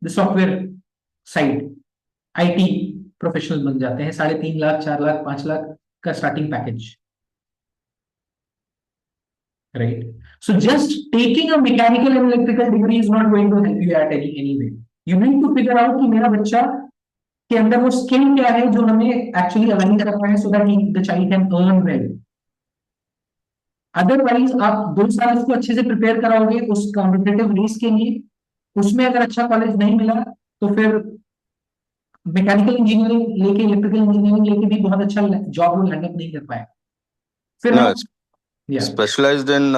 Speaker 1: the software side. IT professional बन जाते हैं, 3.5 लाख, 4 लाख, 5 लाख का starting package. right? So just taking a mechanical and electrical degree is not going to help you at any way. You need to figure out कि मेरा बच्चा के अंदर वो skill क्या है जो हमें actually align कर पाए so that the child can earn well. Otherwise आप 2 साल उसको अच्छे से प्रिपेयर कराओगे उस कॉम्पिटेटिव रेस के लिए, उसमें अगर अच्छा कॉलेज नहीं मिला तो फिर मैकेनिकल इंजीनियरिंग लेके इलेक्ट्रिकल इंजीनियरिंग लेके भी बहुत अच्छा जॉब वो लैंड अप नहीं कर पाए. फिर
Speaker 4: No,
Speaker 1: हम
Speaker 4: it's specialized in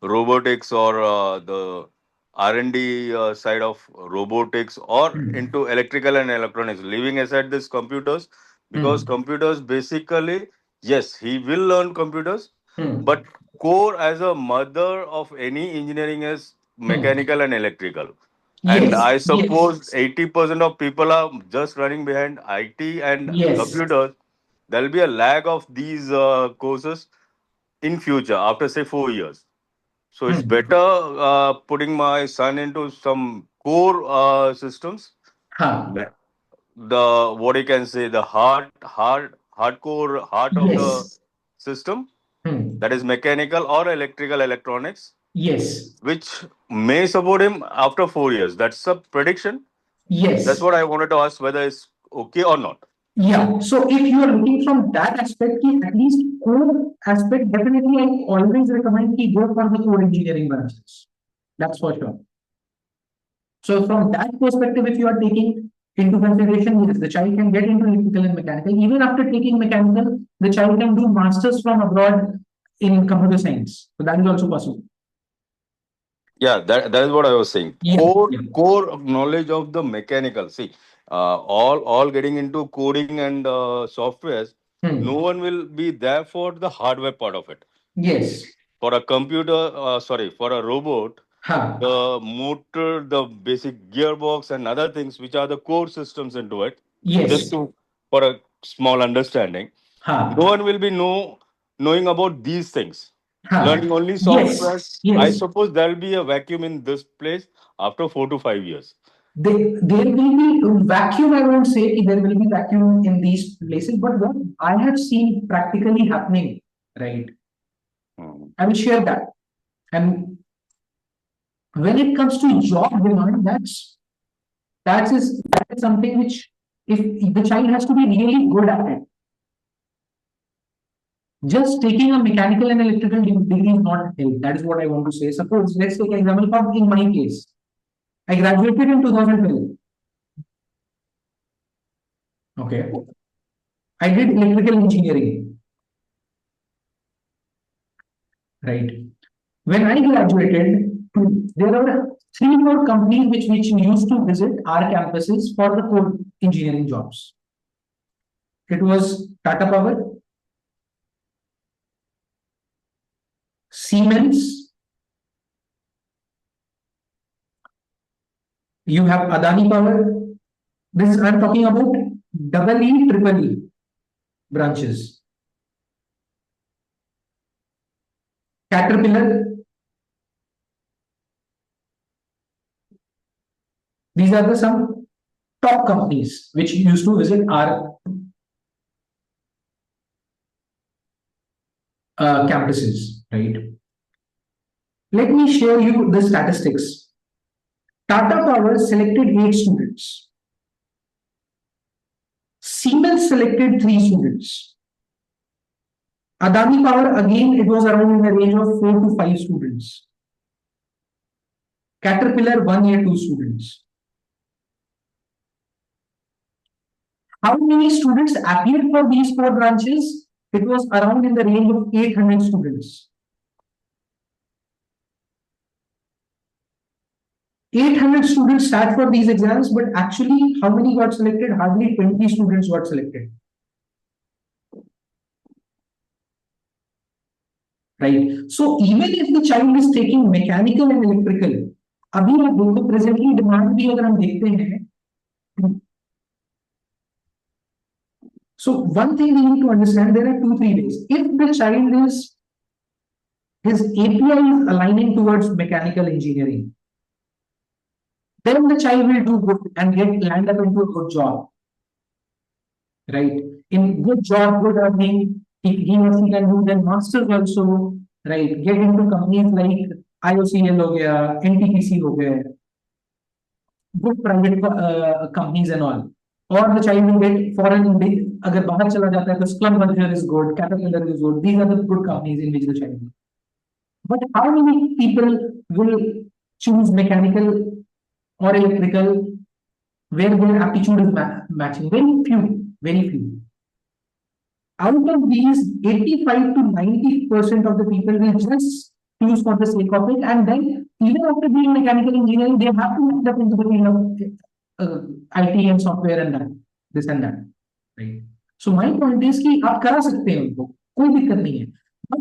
Speaker 4: robotics or the R&D side of robotics or into electrical and electronics, leaving aside these computers, because computers basically, yes, he will learn computers, but core as a mother of any engineering is mechanical and electrical. And I
Speaker 1: yes,
Speaker 4: suppose 80% of people are just running behind IT and
Speaker 1: yes,
Speaker 4: computers. There will be a lag of these courses in future after say 4 years. So it's better putting my son into some core systems.
Speaker 1: हाँ,
Speaker 4: The what you can say the hardcore heart of the
Speaker 1: yes,
Speaker 4: system,
Speaker 1: hmm,
Speaker 4: that is mechanical or electrical electronics,
Speaker 1: yes,
Speaker 4: which may support him after 4 years. That's a prediction. That's
Speaker 1: yes.
Speaker 4: what I wanted to ask whether it's okay or not.
Speaker 1: Yeah, so if you are looking from that aspect, at least core aspect, definitely I always recommend कि go for the core engineering branches. That's for sure. So from that perspective, if you are taking into consideration, yes, the child can get into electrical and mechanical. Even after taking mechanical, the child can do masters from abroad in computer science. So that is also possible.
Speaker 4: Yeah, that is what I was saying.
Speaker 1: Yeah,
Speaker 4: Core
Speaker 1: yeah.
Speaker 4: core knowledge of the mechanical. See, all getting into coding and softwares. No one will be there for the hardware part of it.
Speaker 1: Yes.
Speaker 4: For a computer, for a robot,
Speaker 1: Huh.
Speaker 4: the motor, the basic gearbox, and other things which are the core systems into it.
Speaker 1: Yes.
Speaker 4: Just for a small understanding,
Speaker 1: Huh.
Speaker 4: no one will be knowing about these things.
Speaker 1: Huh.
Speaker 4: Learning only
Speaker 1: Yes.
Speaker 4: software. I
Speaker 1: Yes.
Speaker 4: suppose there will be a vacuum in this place after 4 to 5 years.
Speaker 1: There will be vacuum. I won't say कि there will be vacuum in these places, but what I have seen practically happening, right? I will share that. And when it comes to job demand, that is something which if the child has to be really good at it. Just taking a mechanical and electrical degree is not help. That is what I want to say. Suppose let's take an example of in my case. I graduated in 2012. Okay. I did electrical engineering. Right. When I graduated, there are 3 more companies which used to visit our campuses for the core engineering jobs. It was Tata Power, Siemens, you have Adani Power. This is I'm talking about EE, branches. Caterpillar. These are some top companies which used to visit our campuses, right? Let me share you the statistics. Tata Power selected 8 students. Siemens selected 3 students. Adani Power, again, it was around in the range of 4 to 5 students. Caterpillar, 1 year, 2 students. How many students appeared for these 4 branches? It was around in the range of 800 students. 800 students sat for these exams, but actually, how many got selected? Hardly 20 students got selected. Right. So even if the child is taking mechanical and electrical, अभी आप देखो presently demand भी अगर हम देखते हैं. So one thing we need to understand, there are 2-3 ways. If the child is his API is aligning towards mechanical engineering, then the child will do good and land up into a good job. Right? In good job, good earning, he or she can do then masters also, right? Get into companies like IOCL हो गया, NTPC हो गए, good private companies and all. Or the child will get foreign, अगर बाहर चला जाता है तो Scrum Culture is good, Caterpillar is good. These are the good companies in which the child will. But how many people will choose mechanical or electrical where their aptitude is matching? Very few, very few. Out of these, 85 to 90% of the people will just choose for the sake of it, and then even after being mechanical engineering, they have to end up into the field of IT and software and that, this and that, right? So my point is कि आप करा सकते हैं उनको, कोई दिक्कत नहीं है, but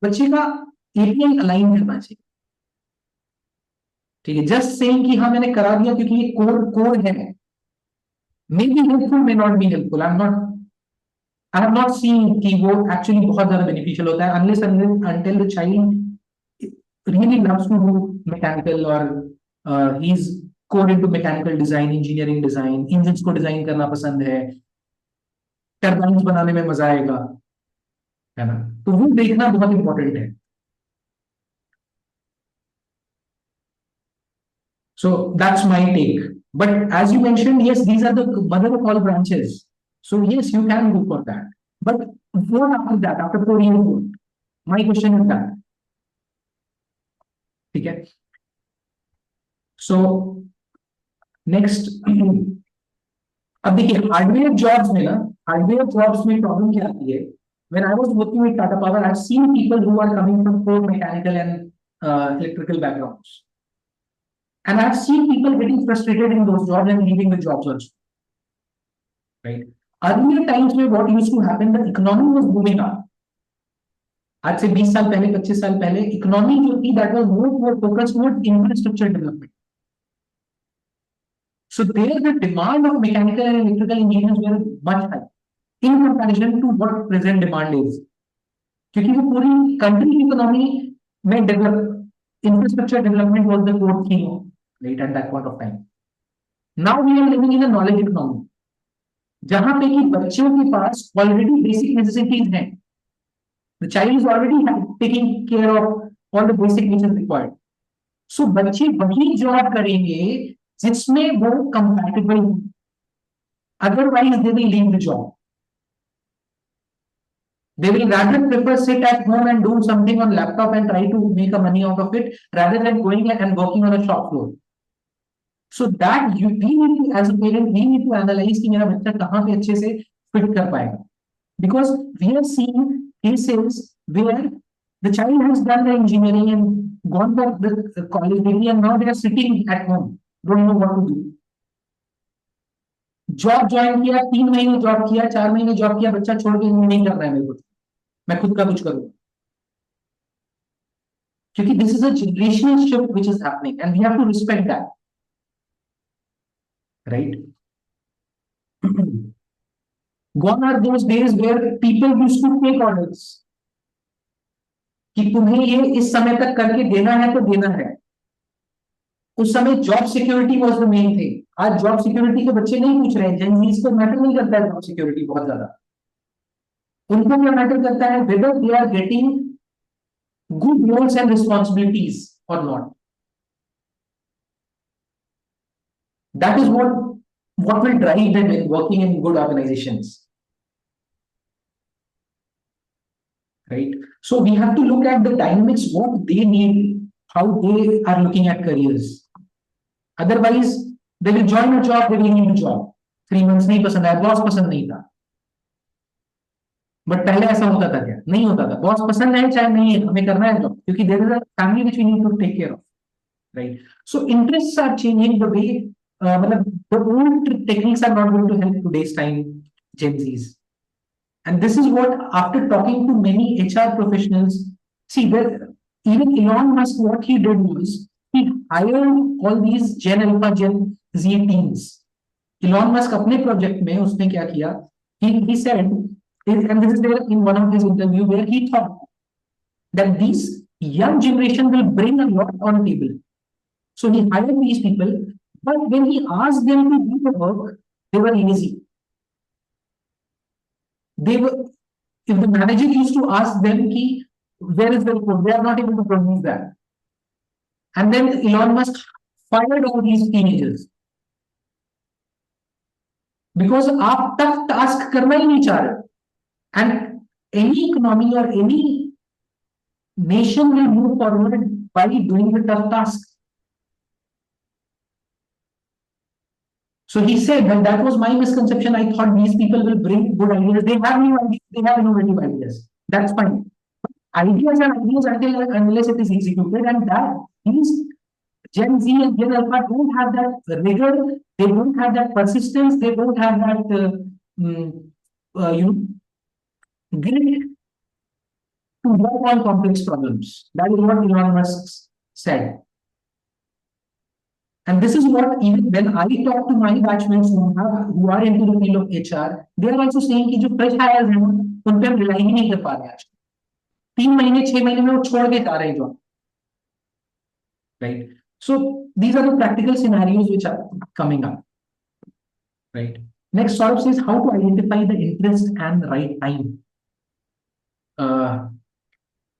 Speaker 1: बच्चे का API अलाइन करना चाहिए, ठीक है? जस्ट सेइंग कि हाँ मैंने करा दिया क्योंकि ये कोड है, may be helpful, may not be helpful. I have not seen कि वो actually बहुत ज़्यादा beneficial होता है unless until the child really loves to do mechanical or he's core into mechanical design, engineering design, engines को design करना पसंद है, turbines बनाने में मजा आएगा, है ना? तो वो देखना बहुत important है. So that's my take. But as you mentioned, yes, these are the mother of all branches. So yes, you can go for that. But what after that? After 4 years, my question is that. Okay. So next, अब देखिए hardware jobs में problem क्या आती है? When I was working with Tata Power, I've seen people who are coming from core mechanical and electrical backgrounds. And I've seen people getting frustrated in those jobs and leaving the jobs also. Right? Earlier times में what used to happen, the economy was booming up. आज से 20 साल पहले, 25 साल पहले, economy जो थी, that was more focused towards infrastructure development. So there the demand of mechanical and electrical engineers were much high in comparison to what present demand is. क्योंकि वो पूरी country की economy में infrastructure development was the core theme, right, at that point of time. Now we are living in a knowledge economy, जहां पे कि बच्चों के पास already basic necessities हैं. The child is already taking care of all the basic needs required. So बच्चे वही job करेंगे जिसमें वो compatible हो. Otherwise they will leave the job. They will rather prefer sit at home and do something on laptop and try to make a money out of it rather than going and working on a shop floor. So that we need to, as a parent, we need to analyze कि मेरा बच्चा कहाँ पे अच्छे से fit कर पाएगा. Because we are seeing cases where the child has done the engineering and gone for the college degree and now they are sitting at home, don't know what to do. Job join किया, 3 महीने job किया, 4 महीने job किया, बच्चा छोड़ के नहीं कर रहा है मेरे को, मैं खुद का कुछ करूँ. क्योंकि this is a generational shift which is happening and we have to respect that, right? Gone are those days where people used to take orders कि तुम्हें ये इस समय तक करके देना है तो देना है. उस समय job security was the main thing. आज जॉब सिक्योरिटी के बच्चे नहीं पूछ रहे हैं, जेनजीज को मैटर नहीं करता है जॉब सिक्योरिटी बहुत ज्यादा. उनको क्या मैटर करता है, whether they are getting good roles and responsibilities or not. That is what will drive them in working in good organizations, right? So we have to look at the dynamics, what they need, how they are looking at careers. Otherwise they will join a job, they will leave a job. 3 months नहीं पसंद आया, boss पसंद नहीं था. But पहले ऐसा होता था क्या? नहीं होता था. बॉस पसंद है चाहे नहीं है, हमें करना है जॉब, क्योंकि there is a family which we need to take care of, right? So interests are changing the way, मतलब the old techniques are not going to help today's time Gen Zs. And this is what, after talking to many HR professionals, see that even Elon Musk, what he did was he hired all these Gen Alpha, Gen Z teams. Elon Musk अपने project में उसने क्या किया? He said, and this is there in one of his interview where he thought that this young generation will bring a lot on table. So he hired these people, but when he asked them to do the work, they were lazy. They were, if the manager used to ask them कि Where is the report? They are not able to produce that. And then Elon Musk fired all these teenagers because आप tough task करना ही नहीं चाह रहे. And any economy or any nation will move forward by doing the tough task. So he said that was my misconception. I thought these people will bring good ideas. They have new ideas. They have innovative ideas. That's fine. Ideas are ideas unless it is executed, and that these Gen Z and Gen Alpha don't have that rigor. They don't have that persistence. They don't have that grit to work on complex problems. That is what Elon Musk said. And this is what even when I talk to my batchmates who are into the field of HR, they are also saying कि जो fresh hires हैं उन पे हम rely ही नहीं कर पा रहे आज. 3 महीने 6 महीने में वो छोड़ के जा रहे हैं job. Right. So these are the practical scenarios which are coming up. Right. Next, Saurabh says how to identify the interest and the right time.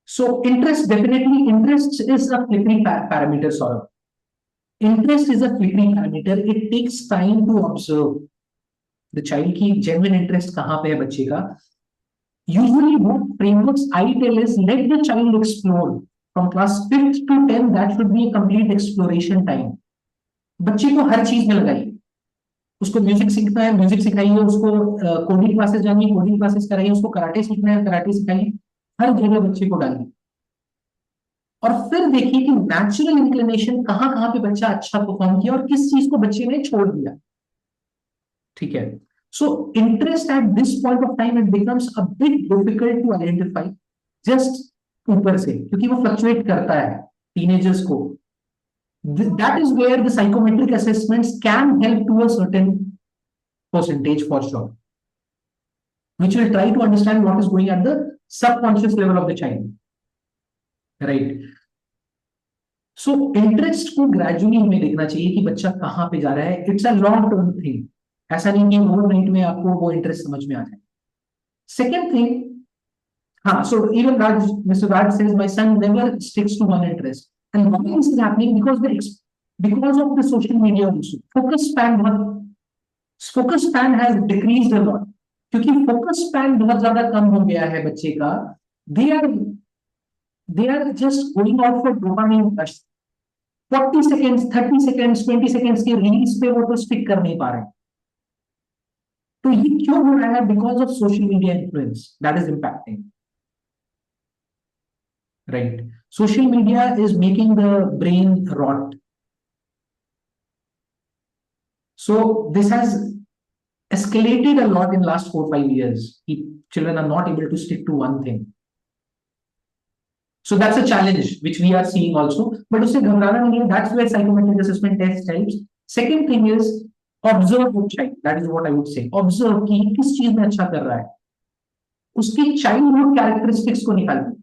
Speaker 1: So interest, definitely interest is a flickering parameter, Saurabh. Interest is a flickering parameter. It takes time to observe the child की genuine interest कहाँ पे है बच्चे का. Usually what frameworks I tell is let the child explore. From class 5th to 10th, that should be a complete exploration time. बच्चे को हर चीज में लगाइए. उसको म्यूजिक सीखना है म्यूजिक सिखाइए, उसको कोडिंग क्लासेस जानी है कोडिंग क्लासेस कराइए, उसको कराटे सीखना है कराटे सिखाइए. हर जगह बच्चे को डालिए और फिर देखिए कि नेचुरल इंक्लिनेशन कहाँ कहाँ पे बच्चा अच्छा परफॉर्म किया और किस चीज को बच्चे ने छोड़ दिया. ठीक है. So interest at this point of time it becomes a bit difficult to identify just ऊपर से, क्योंकि वो फ्लक्चुएट करता है टीनेजर्स को. That is where the psychometric assessments can help to a certain percentage for sure, which will try to understand what is going at the subconscious level of the child. Right. So interest को gradually हमें देखना चाहिए कि बच्चा कहाँ पे जा रहा है. It's a long term thing. ऐसा नहीं कि ओवरनाइट में आपको वो इंटरेस्ट समझ में आ जाए. Second thing, so even Mr. Raj says my son never sticks to one interest. And why is it happening? Because of the social media also. Focus span has decreased a lot. क्योंकि focus span बहुत ज़्यादा कम हो गया है बच्चे का. They are just going out for dopamine rush. 40 seconds, 30 seconds, 20 seconds के reels पे वो तो स्टिक कर नहीं पा रहे. तो ये क्यों हो रहा है? Because of social media influence that is impacting. Right. Social media is making the brain rot. So this has escalated a lot in last 4-5 years. Children are not able to stick to one thing. So that's a challenge which we are seeing also. But उससे घबराना नहीं है. That's where psychometric assessment test helps. Second thing is observe the child. That is what I would say. Observe कि किस चीज में अच्छा कर रहा है. उसकी childhood characteristics को निकालिए.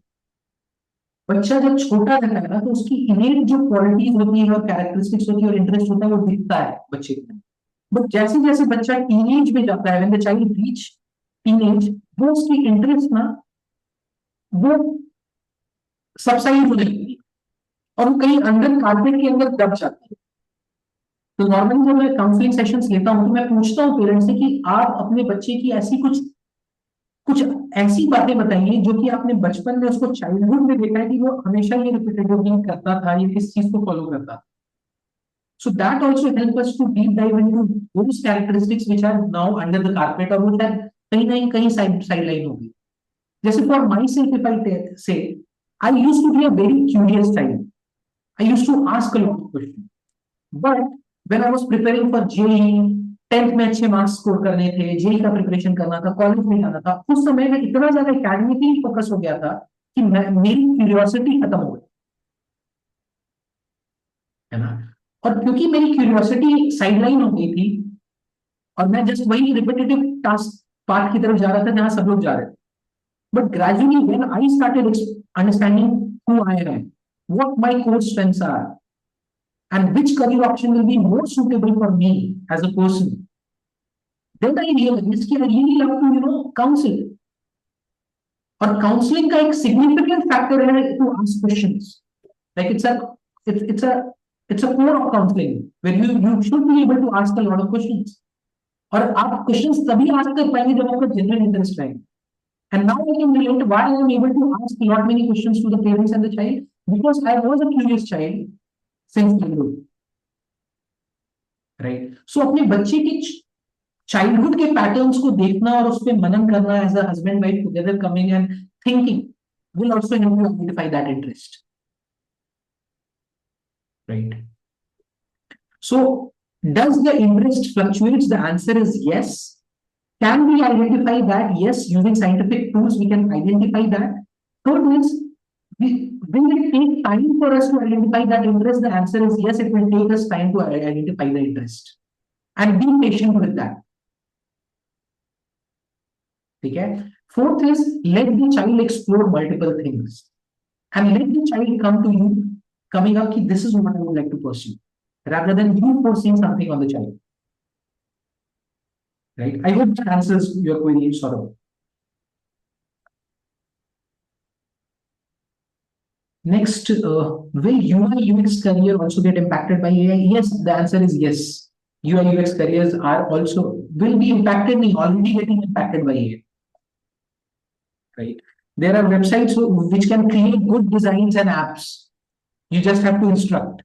Speaker 1: बच्चा जब छोटा रहता है ना तो उसकी इनेट जो क्वालिटीज होती है और कैरेक्टरिस्टिक्स होती है और इंटरेस्ट होता है वो दिखता है बच्चे के. बट जैसे जैसे बच्चा टीनेज में जाता है, when the child reach teenage, वो उसकी इंटरेस्ट ना वो सबसाइड हो जाती है और वो कहीं अंदर कार्पेट के अंदर दब जाती है. तो नॉर्मली जब मैं काउंसलिंग सेशंस लेता हूँ तो मैं पूछता हूँ पेरेंट्स से कि आप अपने बच्चे की ऐसी कुछ ऐसी बातें बताइए जो कि आपने बचपन में उसको चाइल्डहुड में देखा है कि वो हमेशा ये रिपीटेटिवली करता था, ये किस चीज को फॉलो करता. So that also help us to deep dive into those characteristics which are now under the carpet और वो शायद कहीं ना कहीं साइड लाइन होगी. जैसे for myself if I say I used to be a very curious child. I used to ask a lot of question. But when I was preparing for JEE, 10th में अच्छे marks score करने थे, JEE का preparation करना था, college में जाना था, उस समय मैं इतना ज्यादा एकेडमिकली फोकस हो गया था कि मेरी क्यूरियोसिटी खत्म हो गई है ना. और क्योंकि मेरी क्यूरियोसिटी साइडलाइन हो गई थी और मैं जस्ट वही रिपीटेटिव टास्क पाथ की तरफ जा रहा था जहां सब लोग जा रहे थे. But gradually when I started understanding who I am, what my core strengths are and which career option will be more suitable for me as a person, then I realized that I really love to counsel. और counselling का एक significant factor है to ask questions, like it's a core of counseling where you should be able to ask a lot of questions. और आप questions तभी ask कर पाएंगे जब आपका जेन्युइन इंटरेस्ट रहेगा. And now I can relate why I am able to ask a lot many questions to the parents and the child, because I was a curious child since childhood, right? So अपने बच्चे की childhood के patterns को देखना और उस पे मनन करना as a husband wife together coming and thinking will also help you identify that interest, right? So does the interest fluctuates? The answer is yes. Can we identify that? Yes, using scientific tools we can identify that. Third is, will it take time for us to identify that interest? The answer is yes, it will take us time to identify the interest, and be patient with that. Okay. Fourth is, let the child explore multiple things and let the child come to you coming up, this is what I would like to pursue, rather than you forcing something on the child. Right? I hope that answers your query, Saurabh. Next, will UI UX career also get impacted by AI? Yes, the answer is yes. UI UX careers will be impacted, already getting impacted by AI. Right? There are websites which can create good designs and apps. You just have to instruct.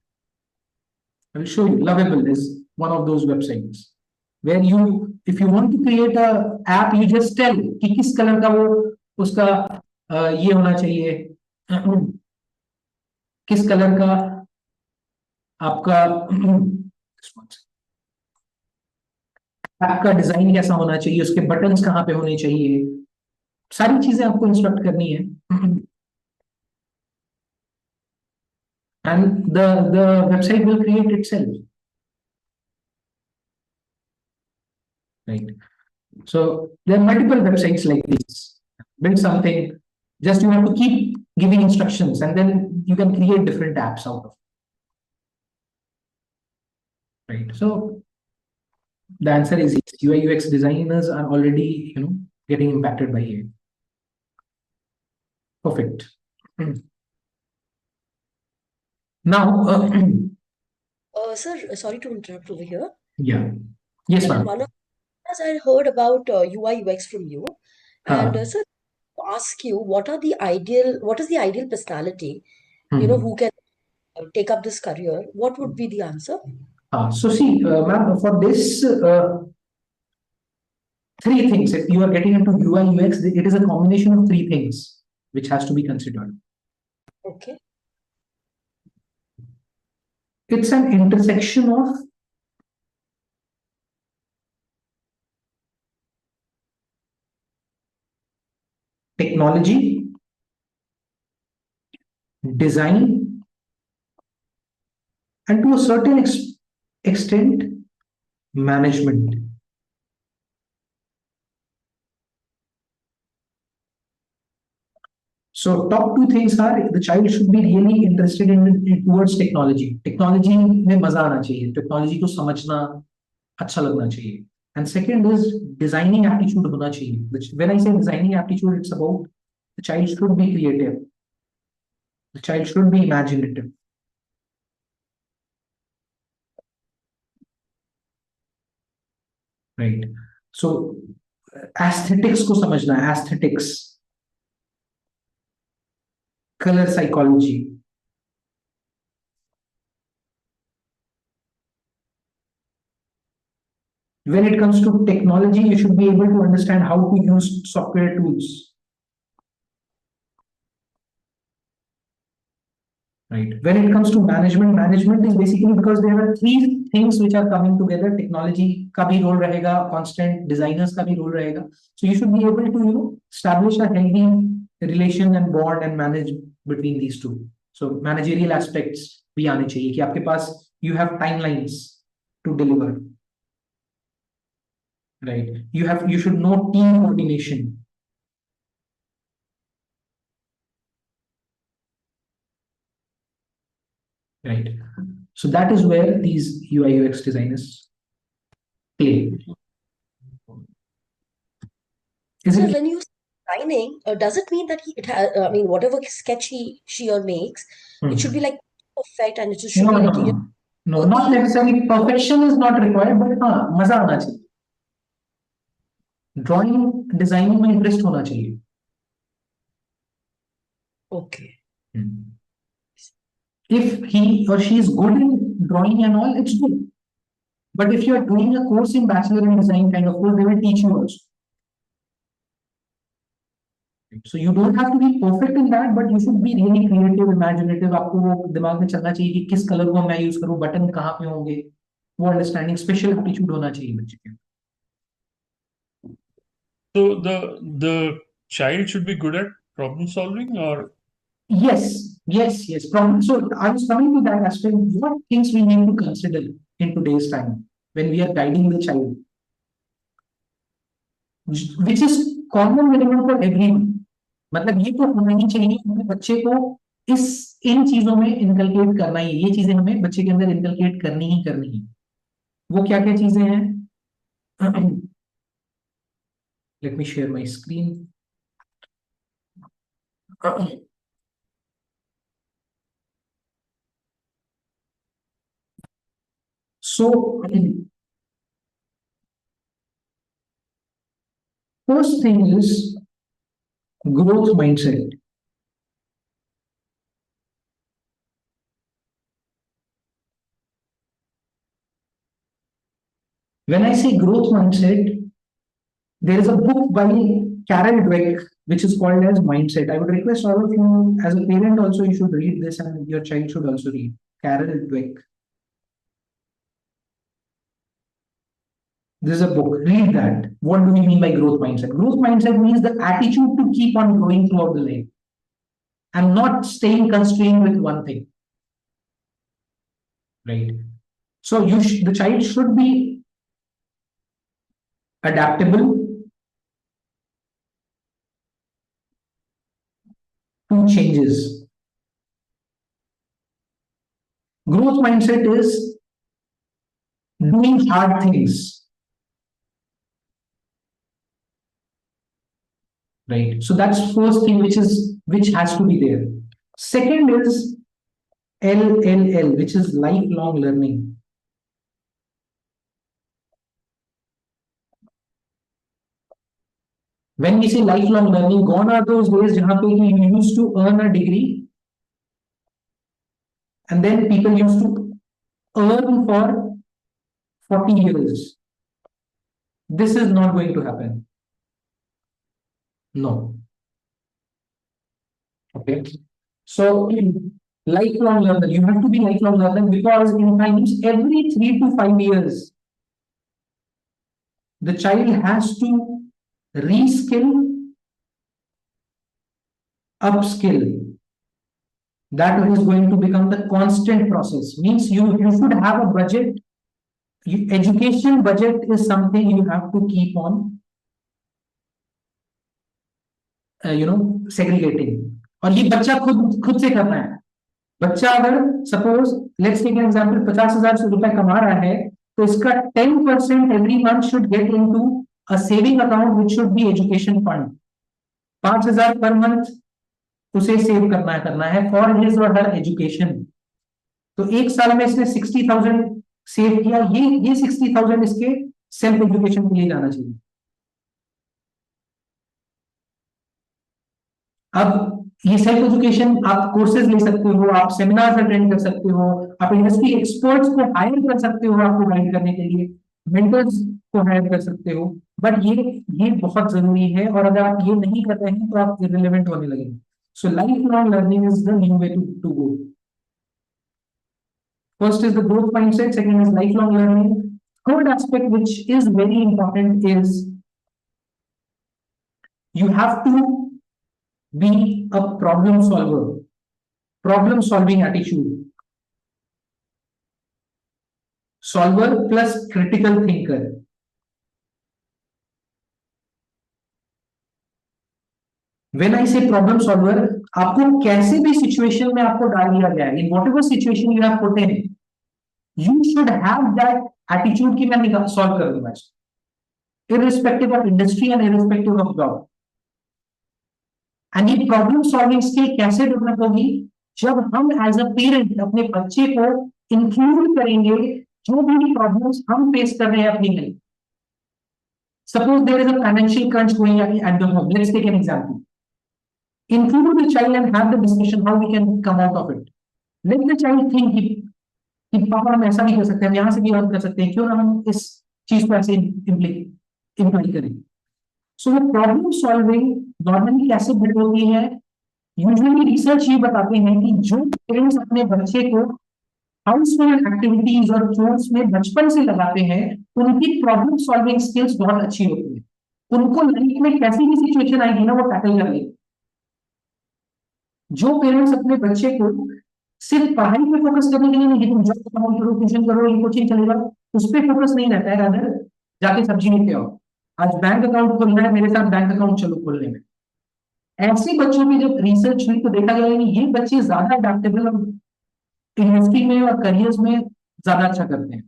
Speaker 1: I will show you. Lovable is one of those websites where if you want to create a app, you just tell कि किस colour का वो उसका ये होना चाहिए, किस colour का आपका ऐप का डिजाइन कैसा होना चाहिए, उसके बटन्स कहाँ पे होने चाहिए, सारी चीजें आपको इंस्ट्रक्ट करनी है. And the website will create itself. Right. So there are multiple websites like this. Build something, just you have to keep giving instructions and then you can create different apps out of it. Right. So the answer is yes. UI UX designers are already, getting impacted by AI. Perfect. Now,
Speaker 3: Sir, sorry to interrupt over here.
Speaker 1: yeah. Yes,
Speaker 3: In
Speaker 1: ma'am.
Speaker 3: one of us, I heard about UI UX from you, and sir, to ask you, what is the ideal personality, who can take up this career? What would be the answer?
Speaker 1: So see, ma'am, for this, three things. If you are getting into UI UX, it is a combination of three things which has to be considered.
Speaker 3: Okay.
Speaker 1: It's an intersection of technology, design, and to a certain extent, management. So top two things are, the child should be really interested in towards technology. Technology में मजा आना चाहिए, technology को समझना अच्छा लगना चाहिए. And second is designing aptitude होना चाहिए. When I say designing aptitude, it's about the child should be creative. The child should be imaginative. Right. So aesthetics को समझना है, aesthetics. Color psychology. When it comes to technology, you should be able to understand how to use software tools. Right. When it comes to management is basically because there are three things which are coming together. Technology का भी role रहेगा, constant designers का भी role रहेगा. So you should be able to, establish a healthy relation and bond and manage between these two. So managerial aspects भी आने चाहिए कि आपके पास you have timelines to deliver. Right. You should know team coordination. Right. So that is where these UI UX designers play.
Speaker 3: So when you say designing, does it mean that I mean, whatever sketch she or makes, it should be like perfect and it should
Speaker 1: No,
Speaker 3: be
Speaker 1: no,
Speaker 3: like, you
Speaker 1: no,
Speaker 3: know,
Speaker 1: not necessarily. Perfection is not required, but हाँ मजा आना चाहिए. Drawing designing में interest होना चाहिए.
Speaker 3: okay.
Speaker 1: If he or she is good in drawing and all, it's good. But if you are doing a course in bachelor in design kind of course, they will teach you also. So you don't have to be perfect in that, but you should be really creative, imaginative. आपको वो दिमाग में चलना चाहिए कि किस colour को मैं यूज करूँ, बटन कहाँ पे होंगे, वो अंडरस्टैंडिंग, स्पेशल एप्टीट्यूड होना चाहिए बच्चे के.
Speaker 5: So the child should be good at problem solving, or
Speaker 1: Yes. Problem. So I was coming to that aspect. What things we need to consider in today's time when we are guiding the child, which is common minimum for everyone. मतलब ये तो होना ही चाहिए हमें बच्चे को इन चीजों में इनकलकेट करना ही, ये चीजें हमें बच्चे के अंदर इनकलकेट करनी ही करनी है. वो क्या क्या चीजें हैं? Let me share my screen. So, first thing is growth mindset. When I say growth mindset, there is a book by Carol Dweck which is called as Mindset. I would request all of you, as a parent also, you should read this and your child should also read. Carol Dweck. This is a book. Read that. What do we mean by growth mindset? Growth mindset means the attitude to keep on growing throughout the life and not staying constrained with one thing. Right? So the child should be adaptable to changes. Growth mindset is doing hard things. Right. So that's first thing which has to be there. Second is LLL, which is lifelong learning. When we say lifelong learning, gone are those days jahan pe you used to earn a degree and then people used to earn for 40 years. This is not going to happen. No. Okay. So lifelong learner, you have to be lifelong learner because in times every 3 to 5 years, the child has to reskill, upskill. That is going to become the constant process. Means you should have a budget. Education budget is something you have to keep on segregating. और ये बच्चा खुद से करना है. बच्चा अगर suppose let's take an example 50,000 रुपए कमा रहा है तो इसका 10% every month should get into a saving account which should be education fund. 5,000 per month उसे सेव करना है फॉर हिज और हर एजुकेशन. तो एक साल में इसने 60,000 सेव किया. ये 60,000 इसके सेल्फ एजुकेशन के लिए जाना चाहिए. अब ये सेल्फ एजुकेशन आप कोर्सेज ले सकते हो, आप सेमिनार्स अटेंड कर सकते हो, आप इंडस्ट्री एक्सपर्ट्स को हायर कर सकते हो आपको गाइड करने के लिए, मेंटर्स को हायर कर सकते हो. बट ये बहुत जरूरी है और अगर आप ये नहीं कर रहे हैं तो आप इररिलेवेंट होने लगेंगे. So life long learning is the new way to go. First is the growth mindset, second is lifelong learning. Third aspect which is very important is you have to be a problem solver, problem solving attitude. Solver plus critical thinker. When I say problem solver, आपको कैसे भी situation में आपको डाल दिया गया है, in whatever situation you have put in, you should have that attitude कि मैं सॉल्व कर दूंगा, irrespective of industry and irrespective of job. And ये प्रॉब्लम सॉल्विंग स्किल कैसे डेवलप होगी? जब हम एज अ पेरेंट अपने बच्चे को इंक्लूड करेंगे जो भी प्रॉब्लम्स हम फेस कर रहे हैं अपनी life. Suppose there is a financial crunch going on at the home. Let's take an example. Include the child and have the discussion how we can come out of it. Let the child think कि पापा हम ऐसा भी कर सकते हैं, यहाँ से भी बात कर सकते हैं, क्यों ना हम इस चीज को ऐसे इम्प्लीमेंट करें. सो वो प्रॉब्लम सॉल्विंग नॉर्मली कैसे बिल्ड होती है? यूजुअली रिसर्च ये बताते हैं कि जो पेरेंट्स अपने बच्चे को हाउस होल्ड एक्टिविटीज और चोर्स में बचपन से लगाते हैं, उनकी प्रॉब्लम सॉल्विंग स्किल्स बहुत अच्छी होती है. उनको लाइफ में कैसी भी सिचुएशन आएगी ना, वो टैकल कर लेंगे. जो पेरेंट्स अपने बच्चे को सिर्फ पढ़ाई पे फोकस करने के लिए नहीं, तुम जॉब करो, ट्यूशन करो, ये कोचिंग चलेगा, उस पर फोकस नहीं रहता है, रादर जाके सब्जी लेके आओ, आज बैंक अकाउंट खोलना है, मेरे साथ बैंक अकाउंट चलो खोलने में. ऐसे बच्चों की जब रिसर्च हुई तो देखा गया कि ये बच्चे ज्यादा अडेप्टेबल और इंडस्ट्री में और करियर्स में ज्यादा अच्छा करते हैं,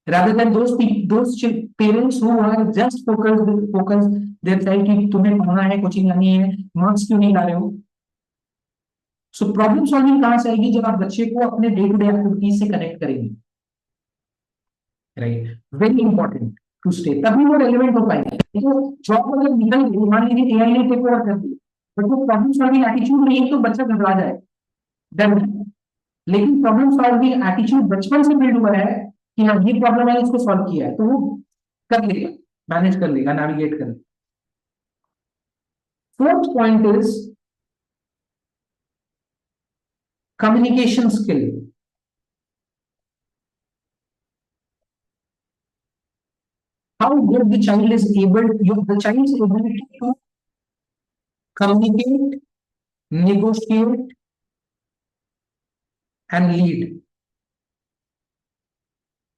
Speaker 1: rather than those parents who are just focus their child कि तुम्हें पढ़ना है, कोचिंग लानी है, मार्क्स क्यों नहीं ला रहे हो. सो प्रॉब्लम सॉल्विंग कहां से आएगी? जब आप बच्चे को अपने डे टू डे एक्टिविटीज से कनेक्ट करेंगे, right. Very important to stay, तभी वो रेलिवेंट हो पाएंगे. तो जॉब अगर निकल गई, मान लीजिए एआई ने टेक ओवर कर दी, बट वो प्रॉब्लम सॉल्विंग एटीट्यूड नहीं है तो बच्चा घबरा जाए. लेकिन प्रॉब्लम सॉल्विंग एटीट्यूड बचपन से बिल्ड हुआ है कि हाँ ये प्रॉब्लम है, इसको सॉल्व किया है, तो वो कर लेगा, मैनेज कर लेगा, नेविगेट कर लेगा. Fourth point is communication skill. How good the child is able, the child's ability to communicate, negotiate, and lead.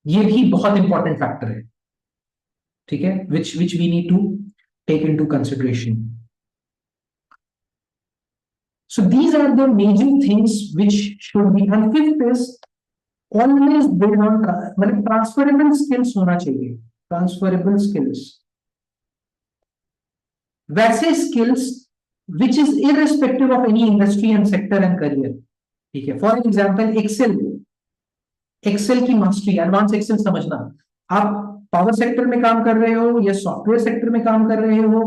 Speaker 1: ये भी बहुत इंपॉर्टेंट फैक्टर है, ठीक है, which we need to take into consideration. So these are the major things which should be. And fifth is always build on मतलब transferable skills होना चाहिए. Transferable skills, वैसे skills which is irrespective of any industry and sector and career. ठीक है, for example Excel की mastery, advance Excel समझना. आप power sector में काम कर रहे हो या सॉफ्टवेयर सेक्टर में काम कर रहे हो,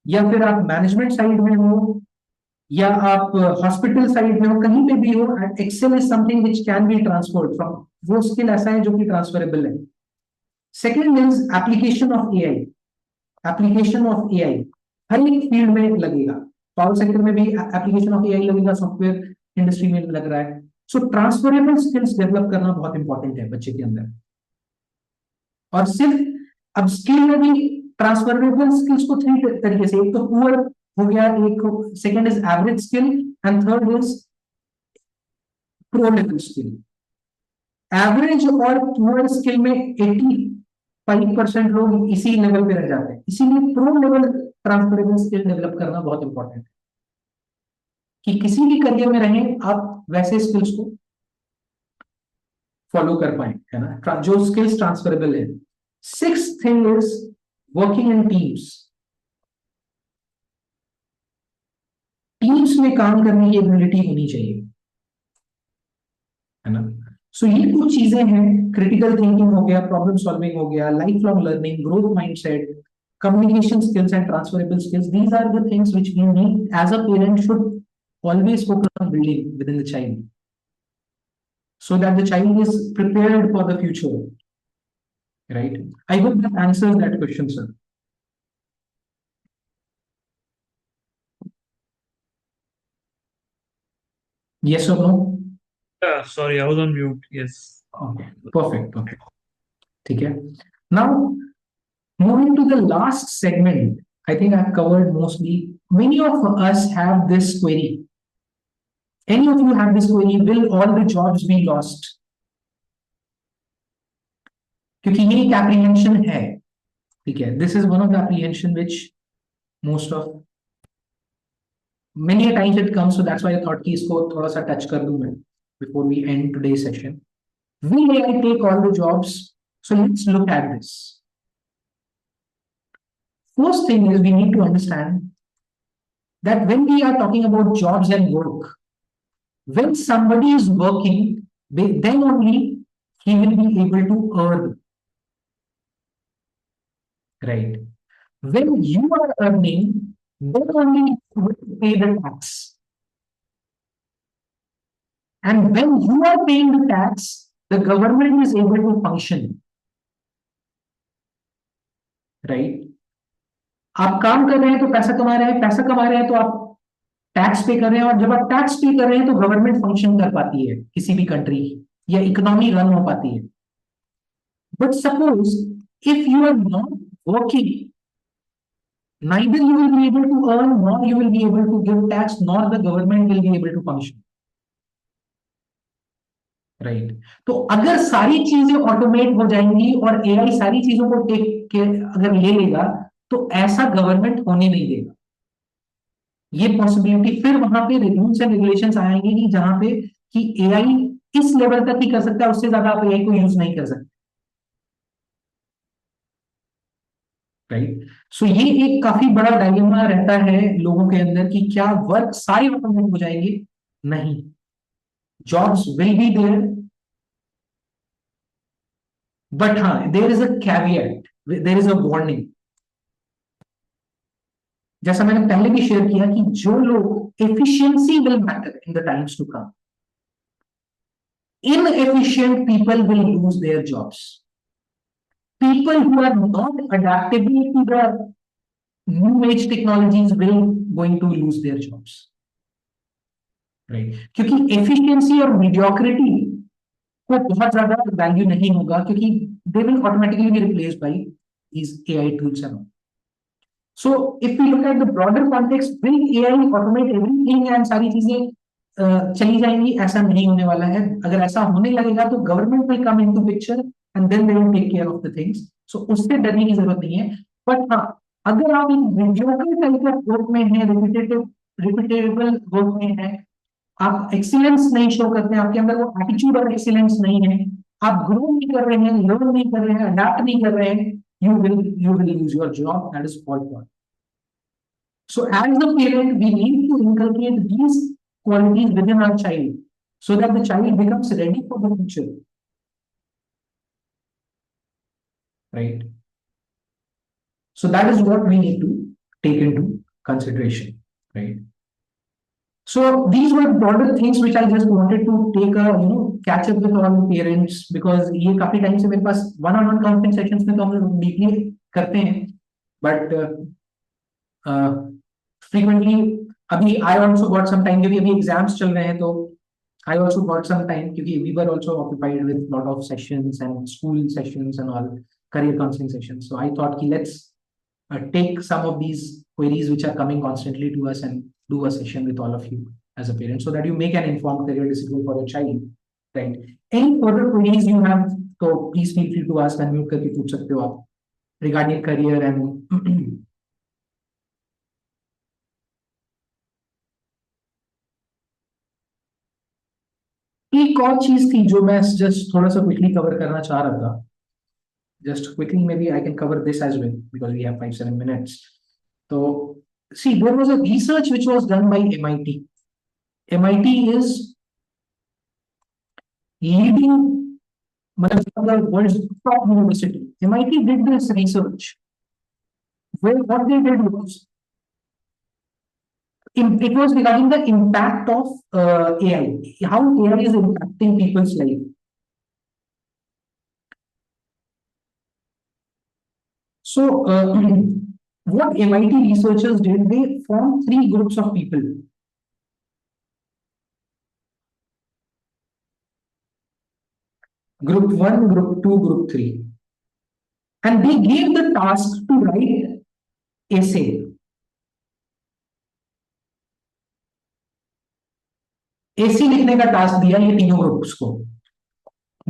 Speaker 1: या फिर आप मैनेजमेंट साइड में हो, या आप हॉस्पिटल साइड में हो, कहीं पे भी हो, Excel is something which can be transferred from. वो स्किल ऐसा है जो कि ट्रांसफरेबल है. Second is application of AI. Application of AI हर एक फील्ड में लगेगा. पावर सेक्टर में भी एप्लीकेशन ऑफ एआई लगेगा, सॉफ्टवेयर इंडस्ट्री में लग रहा है. सो ट्रांसफरेबल स्किल्स डेवलप करना बहुत इंपॉर्टेंट है बच्चे के अंदर. और सिर्फ अब स्किल में भी ट्रांसफरेबल स्किल्स को 3 तरीके से, एक तो पुअर हो गया, एक second is average skill, and third is pro level skill. Average और पुअर स्किल में 85% लोग इसी लेवल पे रह जाते हैं. इसीलिए pro level transferable skill develop करना बहुत इंपॉर्टेंट है कि किसी भी करियर में रहें आप वैसे स्किल्स को फॉलो कर पाए, है ना, जो स्किल्स ट्रांसफरेबल है. Sixth thing is working in teams. Teams में काम करने की एबिलिटी होनी चाहिए, है ना. सो ये कुछ चीजें हैं. क्रिटिकल थिंकिंग हो गया, प्रॉब्लम सॉल्विंग हो गया, life long learning, growth mindset, communication skills and transferable skills. These are the things which we need as a parent should always focus on building within the child, so that the child is prepared for the future, right? I hope that answers that question, sir. Yes or no?
Speaker 5: Yeah, sorry, I was on mute. Yes.
Speaker 1: Okay, perfect. Okay, okay. Now moving to the last segment, I think I've covered mostly. Many of us have this query. Any of you have this query, will all the jobs be lost? क्योंकि ये एक apprehension है, ठीक है. This is one of the apprehension which most of many a times it comes, so that's why I thought कि इसको थोड़ा सा touch कर दूं मैं before we end today's session. Will AI take all the jobs? So let's look at this. First thing is we need to understand that when we are talking about jobs and work, when somebody is working, then only he will be able to earn, right? When you are earning, then only you will pay the tax. And when you are paying the tax, the government is able to function, right? आप काम कर रहे हैं तो पैसा कमा रहे हैं, पैसा कमा रहे हैं तो आप टैक्स पे कर रहे हैं, और जब आप टैक्स पे कर रहे हैं तो गवर्नमेंट फंक्शन कर पाती है किसी भी कंट्री की, या इकोनॉमी रन हो पाती है. But suppose if you are not working, neither you will be able to earn, nor you will be able to give tax, nor the government will be able to function. Right तो अगर सारी चीजें automate हो जाएंगी और AI सारी चीजों को टेक के अगर ले लेगा, तो ऐसा गवर्नमेंट होने नहीं देगा. ये पॉसिबिलिटी फिर वहां पे रूल्स एंड रेगुलेशंस आएंगे कि जहां पे कि एआई इस लेवल तक ही कर सकता है, उससे ज्यादा आप एआई को यूज नहीं कर सकते. राइट सो ये एक काफी बड़ा डायलेमा रहता है लोगों के अंदर कि क्या वर्क सारे ऑटोमेट हो जाएंगे? नहीं, jobs will be there, but हाँ there is a caveat, there is a warning. जैसा मैंने पहले भी शेयर किया कि जो लोग efficiency will matter in the times to come, inefficient people will lose their jobs. People who are not adaptable to the new age technologies will going to lose their jobs, right? क्योंकि efficiency और mediocrity को बहुत ज्यादा value नहीं होगा, क्योंकि they will automatically be replaced by these AI tools and all. So if we look at the broader context, will AI automate everything and सारी चीजें चली जाएंगी? ऐसा नहीं होने वाला है. अगर ऐसा होने लगेगा तो government will come into picture and then they will take care of the things. So उससे डरने की जरूरत नहीं है. बट हाँ, अगर आप एक मीडियोकर टाइप ऑफ वर्क में हैं, रिपीटेबल वर्क में हैं, आप एक्सीलेंस नहीं शो करते हैं, आपके अंदर वो एटीट्यूड और एक्सीलेंस नहीं है, आप ग्रो नहीं कर रहे हैं, लर्न नहीं कर रहे हैं, अडैप्ट नहीं कर रहे हैं, you will lose your job. That is fault one. So as the parent, we need to inculcate these qualities within our child so that the child becomes ready for the future. Right? So that is what we need to take into consideration. Right? So these were broader things which I just wanted to take a catch up with all the parents, because ये काफी time से मेरे पास one-on-one counseling sessions में तो हम लोग deeply करते हैं, but frequently अभी I also got some time, क्योंकि अभी एग्जाम्स चल रहे हैं, तो I also got some time क्योंकि we were also occupied with lot of sessions and school sessions and all career counseling sessions. So I thought कि let's take some of these queries which are coming constantly to us and do a session with all of you as a parent, so that you make an informed career decision for your child. Right? Any further queries you have, so please feel free to ask, unmute करके पूछ सकते हो आप regarding career and एक और चीज थी जो मैं जस्ट थोड़ा सा क्विकली कवर करना चाह रहा था. Just quickly, maybe I can cover this as well because we have 5-7 minutes. So, see, there was a research which was done by MIT. MIT is leading, the world's top university. MIT did this research where what they did was, it was regarding the impact of AI, how AI is impacting people's life. So, what MIT researchers did, they formed 3 groups of people. Group 1, Group 2, Group 3. And they gave the task to write essay. essay लिखने का task दिया ये तीनों groups को.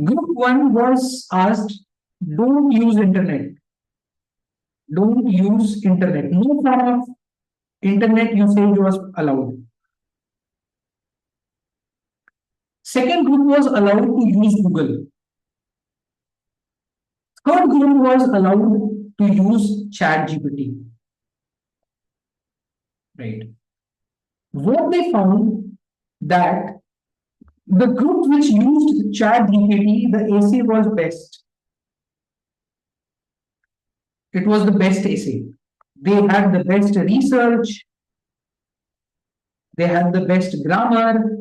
Speaker 1: Group 1 was asked, don't use internet. Don't use internet. No form of internet usage was allowed. Second group was allowed to use Google. Third group was allowed to use ChatGPT. Right. what they found that the group which used ChatGPT, the essay was best. It was the best essay. They had the best research. They had the best grammar.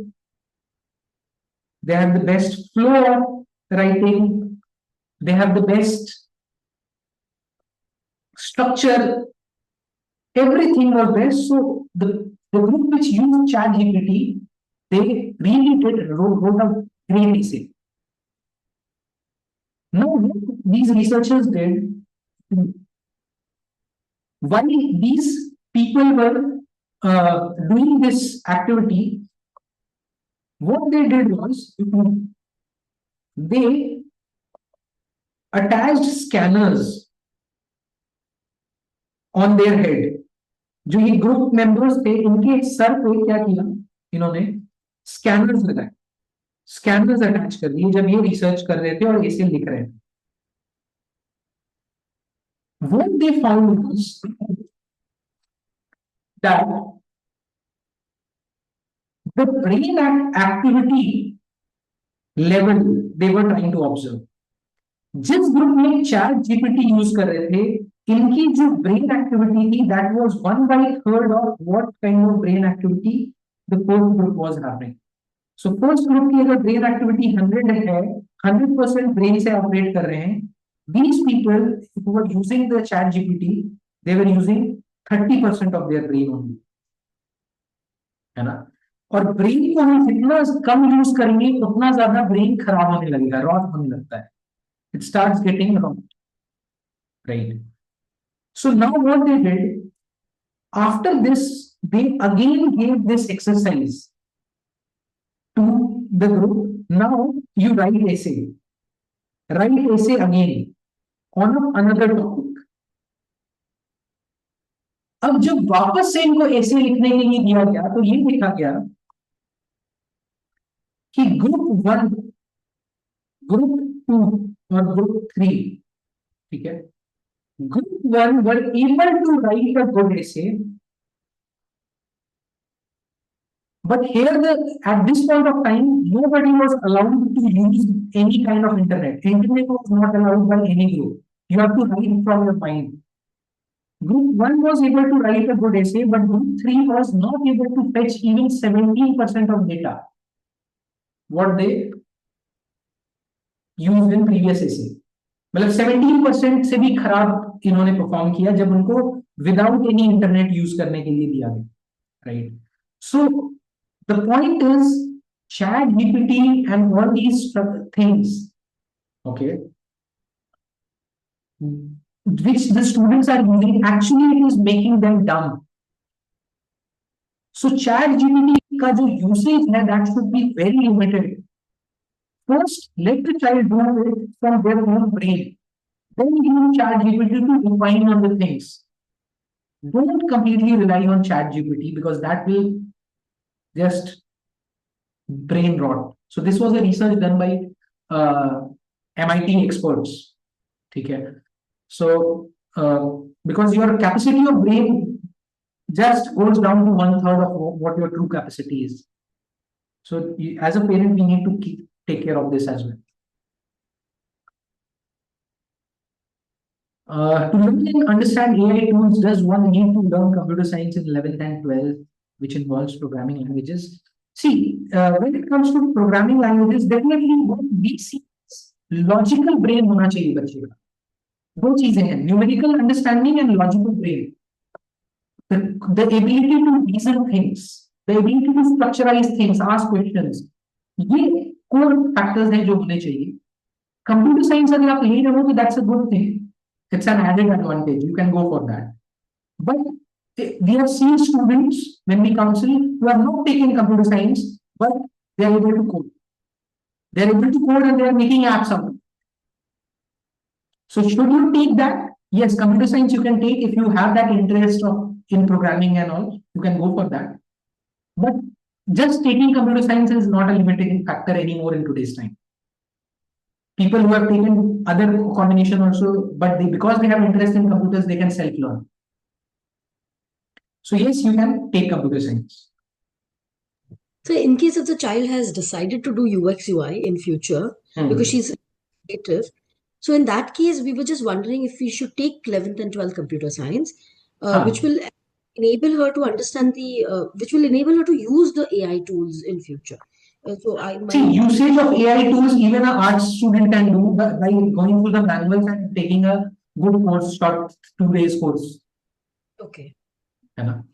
Speaker 1: They have the best flow of writing. They have the best structure. Everything was best. So the group which used ChatGPT, they really wrote a great essay. Now, what these researchers did, while these people were doing this activity, what they did was they attached scanners on their head. जो ये group members थे इनके sir पे क्या किया इन्होंने scanners लगाए scanners attach कर दिए जब ये रिसर्च कर रहे थे और ऐसे लिख रहे थे what they found was that the brain activity level they were trying to observe जिस ग्रुप में चैट जीपीटी यूज कर रहे थे इनकी जो ब्रेन एक्टिविटी थी that was 1/3 of what kind of brain activity the first group was having so first group की अगर ब्रेन एक्टिविटी 100 है 100% ब्रेन से ऑपरेट कर रहे हैं these people who were using the chat gpt they were using 30% of their brain only है ना और ब्रेन को हम जितना कम यूज करेंगे उतना ज्यादा ब्रेन खराब होने लगेगा रॉट होने लगता है it starts getting wrong right so now what they did after this they again gave this exercise to the group now you write essay again on another topic अब जब वापस से इनको ऐसे लिखने के लिए दिया गया तो ये लिखा गया कि ग्रुप 1 ग्रुप 2 और ग्रुप 3 ठीक है group 1 were able to write a good essay but here at this point of time nobody was allowed to use any kind of internet was not allowed by any group you have to write from your mind group 1 was able to write a good essay but group 3 was not able to fetch even 17% of data what they used in previous essay मतलब 17% से भी खराब इन्होंने perform किया जब उनको without any internet use करने के लिए दिया गया right so the point is chat gpt and all these things okay which the students are using actually it is making them dumb so chat gpt का जो यूसेज है that should be very limited first let the child do it from their own brain then use ChatGPT to refine on the things. Don't completely rely on ChatGPT because that will just brain rot. So this was a research done by MIT experts. Okay. So because your capacity of brain just goes down to 1/3 of what your true capacity is. So as a parent, we need to take care of this as well. To learn and understand AI tools, does one need to learn computer science in 11th and 12th, which involves programming languages? See, when it comes to programming languages, definitely what we see is logical brain होना चाहिए बच्चे का. दो चीजें हैं, numerical understanding and logical brain. The ability to reason things, the ability to structuralize things, ask questions. ये core factors हैं जो होने चाहिए. Computer science अगर आप ले रहे हो तो that's a good thing. It's an added advantage. You can go for that. But we have seen students when we counsel who are not taking computer science, but they are able to code. They are able to code and they are making apps out. So should you take that? Yes, computer science you can take if you have that interest in programming and all. You can go for that. But just taking computer science is not a limiting factor anymore in today's time. People who have taken other combination also, but because they have interest in computers, they can self-learn. So yes, you can take computer science.
Speaker 3: So in case if the child has decided to do UX UI in future because she's creative, so in that case we were just wondering if we should take 11th and 12th computer science, which will enable her to understand which will enable her to use the AI tools in future.
Speaker 1: See, usage of AI tools, even an arts student can do by going through the manuals and taking a good course, short 2 days course.
Speaker 3: Okay.
Speaker 1: है ना?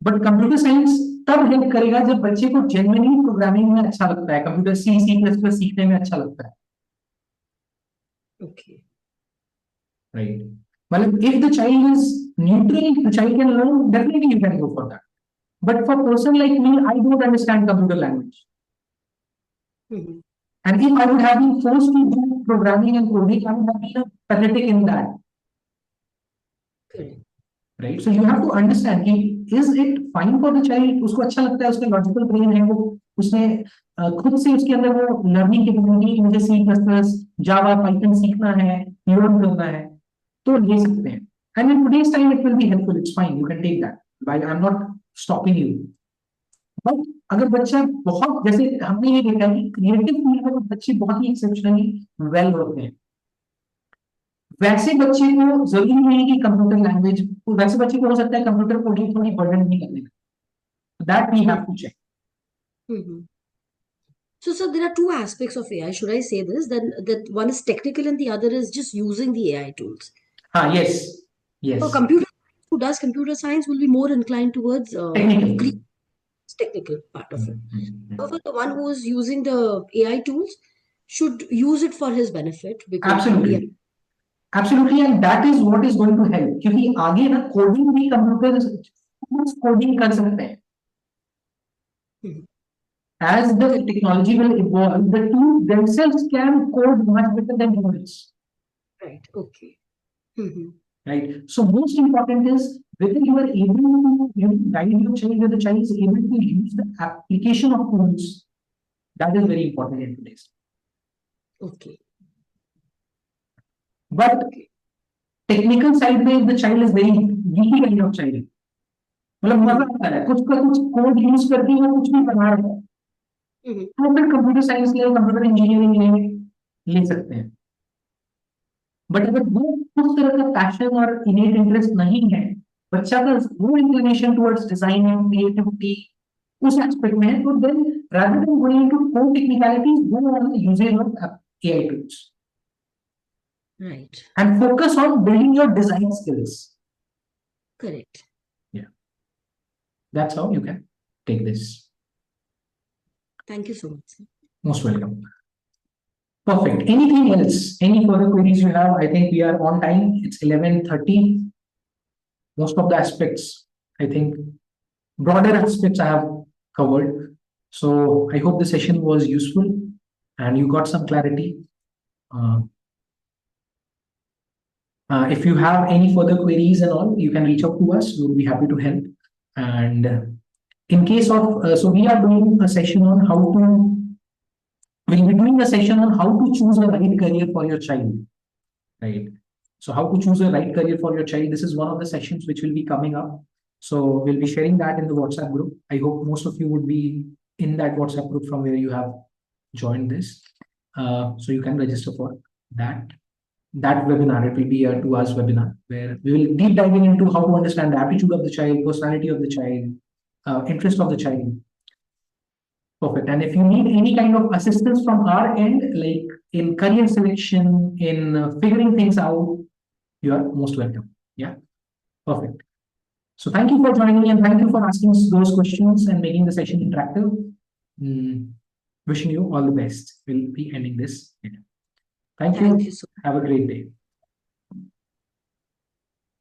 Speaker 1: But computer science तब help करेगा जब बच्चे को genuinely programming में अच्छा लगता है, कंप्यूटर C++ सीखने में अच्छा लगता है.
Speaker 3: Okay.
Speaker 1: Right. Well, if the child is neutral, the child can learn, definitely you can go for that. But for a person like me, I don't understand computer language. And if I would have been forced to do programming and coding, I would have been a pathetic in that.
Speaker 3: Correct.
Speaker 1: Right? So you have to understand, is it fine for the child? उसको अच्छा लगता है, उसका logical brain है, वो उसने खुद से उसके अंदर वो learning capability, मुझे C++, Java, Python सीखना है, learn करना है, तो ले सकते हैं. And in today's time, it will be helpful. It's fine. You can take that. I'm not stopping you. But अगर बच्चा बहुत, जैसे हमने ये देखा है कि क्रिएटिव फील्ड में बच्चे बहुत ही एक्सेप्शनली वेल होते हैं, वैसे बच्चे को जरूरी नहीं है कि कंप्यूटर लैंग्वेज, वैसे बच्चे को हो सकता है कंप्यूटर कोडिंग थोड़ी बर्डन नहीं करने का. That we have to check.
Speaker 3: So there are two aspects of AI. Should I say this? Then that one is technical and the other is just using the AI tools.
Speaker 1: Yes.
Speaker 3: So who does computer science will be more inclined towards technical part of it. However, the one who is using the AI tools should use it for his benefit. Because
Speaker 1: Absolutely, and that is what is going to help. क्योंकि आगे ना coding भी computer coding कर सकते हैं. As the technology will evolve, the tools themselves can code much better than humans.
Speaker 3: Right. Okay.
Speaker 1: Right. So most important is whether you are able to guide your child, whether the child is able to use the application of tools. That is very important in today's.
Speaker 3: Okay.
Speaker 1: But technical side में the child is very geeky kind of child. मतलब मजा आता है, कुछ का कुछ code use करके वो कुछ भी बना रहा है. तो फिर कंप्यूटर साइंस ले, कंप्यूटर इंजीनियरिंग ले सकते हैं. बट अगर वो उस तरह का पैशन और इनेट इंटरेस्ट नहीं है, बच्चा का वो इंक्लिनेशन टुवर्ड्स डिजाइनिंग, क्रिएटिविटी उस एस्पेक्ट में है, तो then rather than going into code technicalities, go on the usages of AI tools.
Speaker 3: Right.
Speaker 1: And focus on building your design skills.
Speaker 3: Correct.
Speaker 1: Yeah. That's how you can take this.
Speaker 3: Thank you so much.
Speaker 1: Most welcome. Perfect. Anything else? Any further queries you have? I think we are on time. It's 11:30. Most of the aspects, I think, broader aspects I have covered. So I hope the session was useful and you got some clarity. If you have any further queries and all, you can reach out to us. We'll be happy to help. And in case of, so we are doing a session on how to, we'll be doing a session on how to choose a right career for your child, right? So how to choose a right career for your child. This is one of the sessions which will be coming up. So we'll be sharing that in the WhatsApp group. I hope most of you would be in that WhatsApp group from where you have joined this. So you can register for that webinar. It will be a 2 hours webinar where we will deep diving into how to understand the aptitude of the child, personality of the child, interest of the child. Perfect. And if you need any kind of assistance from our end, like in career selection, in figuring things out, you are most welcome. Yeah. Perfect. So thank you for joining me and thank you for asking those questions and making the session interactive. Wishing you all the best. We'll be ending this. Thank you.
Speaker 3: Thank you so much.
Speaker 1: Have a great day.